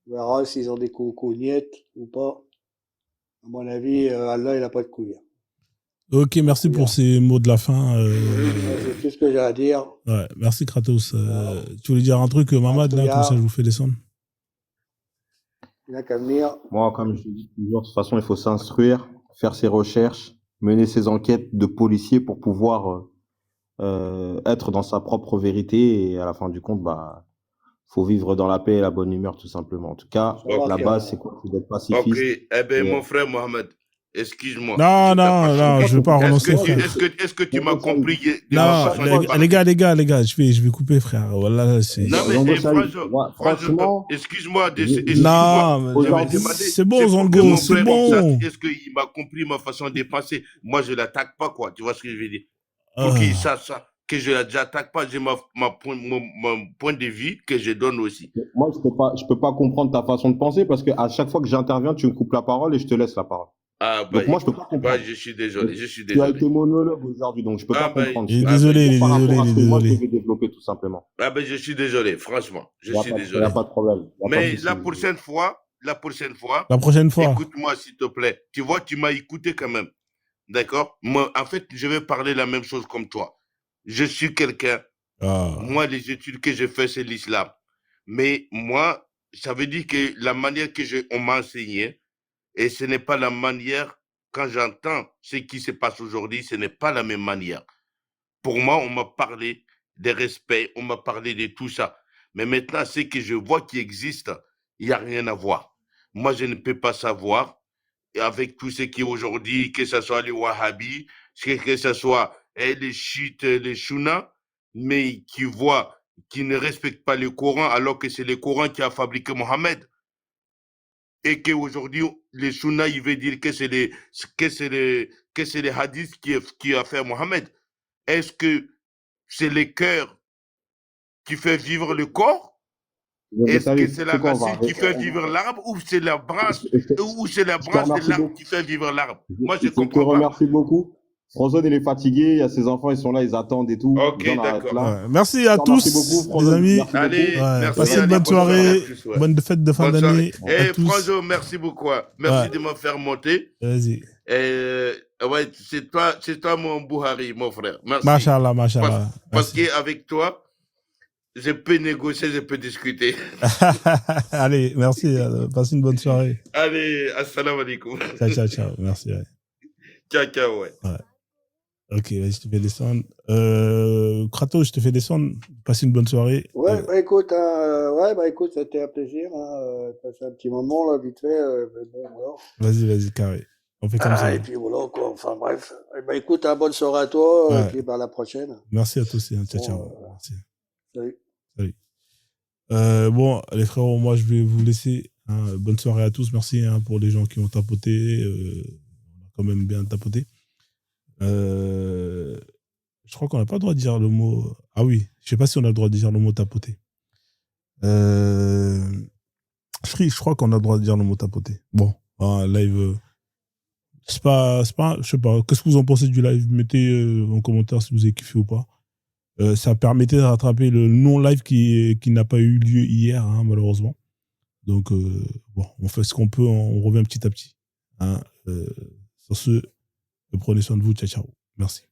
On verra s'ils ont des cognettes ou pas. À mon avis, Allah, il n'a pas de couilles. Ok, merci pour ces mots de la fin. C'est tout ce que j'ai à dire. Ouais, merci Kratos. Tu voulais dire un truc, Mamad, là, comme ça je vous fais descendre. Il n'a qu'à venir. Moi, comme je dis toujours, de toute façon, il faut s'instruire, faire ses recherches, mener ses enquêtes de policier pour pouvoir être dans sa propre vérité et à la fin du compte, bah, faut vivre dans la paix et la bonne humeur, tout simplement. En tout cas, Inch'Allah, la khir. base, c'est quoi? C'est d'être Ok, pacifiste. eh bien, Et, mon frère Mohamed, excuse-moi, Non, je t'ai non, pas non, changé. je veux pas Moi, renoncer, Est-ce que, frère. est-ce que tu m'as Rongo Saïd, compris de ma Non, façon de moi, les parler? gars, je vais couper, frère. Voilà, c'est. Non, mais Rongo eh, Saïd, franchement, moi, franchement, excuse-moi, je- excuse-moi, Non, je vais aujourd'hui, demander, c'est bon, c'est pour que Zongo, mon c'est frère il sache, bon. est-ce qu'il m'a compris ma façon de penser? Moi, je l'attaque pas, quoi, tu vois ce que je veux dire? Pour qu'il sache ça, que je l'attaque pas, j'ai mon point de vue que je donne aussi. moi, je peux pas comprendre ta façon de penser parce que à chaque fois que j'interviens, tu me coupes la parole et je te laisse la parole. Ah, bah, Donc moi, je peux pas comprendre. je suis désolé, je suis Tu as désolé. été monologue aujourd'hui, donc je peux Ah, pas bah, comprendre. Il est C'est désolé, il est par rapport désolé, à il ce est que moi, je désolé. devais développer, tout simplement. Ah, ben, je suis désolé, franchement, je Il n'y suis a désolé. pas de problème. Y a pas de Mais souci. la prochaine fois, La prochaine fois. écoute-moi, s'il te plaît. Tu vois, tu m'as écouté quand même. D'accord? Moi, en fait, je vais parler la même chose comme toi. Je suis quelqu'un. Ah. Moi, les études que j'ai fait, c'est l'islam. Mais moi, ça veut dire que la manière que on m'a enseigné, et ce n'est pas la manière, quand j'entends ce qui se passe aujourd'hui, ce n'est pas la même manière. Pour moi, on m'a parlé des respects, on m'a parlé de tout ça. Mais maintenant, ce que je vois qui existe, il n'y a rien à voir. Moi, je ne peux pas savoir, et avec tout ce qui est aujourd'hui, que ce soit les Wahhabis, que ce soit les chiites, les Shuna, mais qui ne respectent pas le Coran, alors que c'est le Coran qui a fabriqué Mohammed. Et qu'aujourd'hui, les Shuna, il veut dire que c'est les hadiths qui a fait Mohammed. Est-ce que c'est le cœur qui fait vivre le corps? Est-ce que c'est la racine qui fait vivre l'arbre ou c'est la branche de l'arbre qui fait vivre l'arbre? Moi, je ne comprends pas. Je te remercie beaucoup. François, il est fatigué, il y a ses enfants, ils sont là, ils attendent et tout. Ok, d'accord. Ouais. Merci à tous, beaucoup, les amis. Allez, merci. Passez une Allez, bonne soirée, plus, ouais. bonne fête de fin Bonne d'année. soirée. à tous. Franjo, merci beaucoup. Merci de me faire monter. Vas-y. Ouais, c'est toi mon Buhari, mon frère. Merci. Machallah, machallah. Parce qu'avec toi, je peux négocier, je peux discuter. Allez, merci. Passez une bonne soirée. Allez, assalamu alaikum. Ciao. Merci. Ouais. Ciao, ouais. Ok, vas-y, je te fais descendre. Kratos, je te fais descendre. Passez une bonne soirée. Ouais, écoute, c'était un plaisir. Passer un petit moment, là, vite fait. Mais bon, voilà. Vas-y, carré. On fait comme ça. Et puis voilà, quoi. Enfin, bref. Écoute, bonne soirée à toi. Ouais. Et puis, à la prochaine. Merci à tous. Ciao. Bon, Merci. Salut. Bon, les frérots, moi, je vais vous laisser. Bonne soirée à tous. Merci pour les gens qui ont tapoté. On a quand même bien tapoté. Je crois qu'on n'a pas le droit de dire le mot. Ah oui, je sais pas si on a le droit de dire le mot tapoter. Je crois qu'on a le droit de dire le mot tapoter. Bon, live. C'est pas, je sais pas. Qu'est-ce que vous en pensez du live? Mettez en commentaire si vous avez kiffé ou pas. Ça permettait de rattraper le non-live qui n'a pas eu lieu hier, malheureusement. Donc, bon, on fait ce qu'on peut, on revient petit à petit. Sur ce, prenez soin de vous. Ciao. Merci.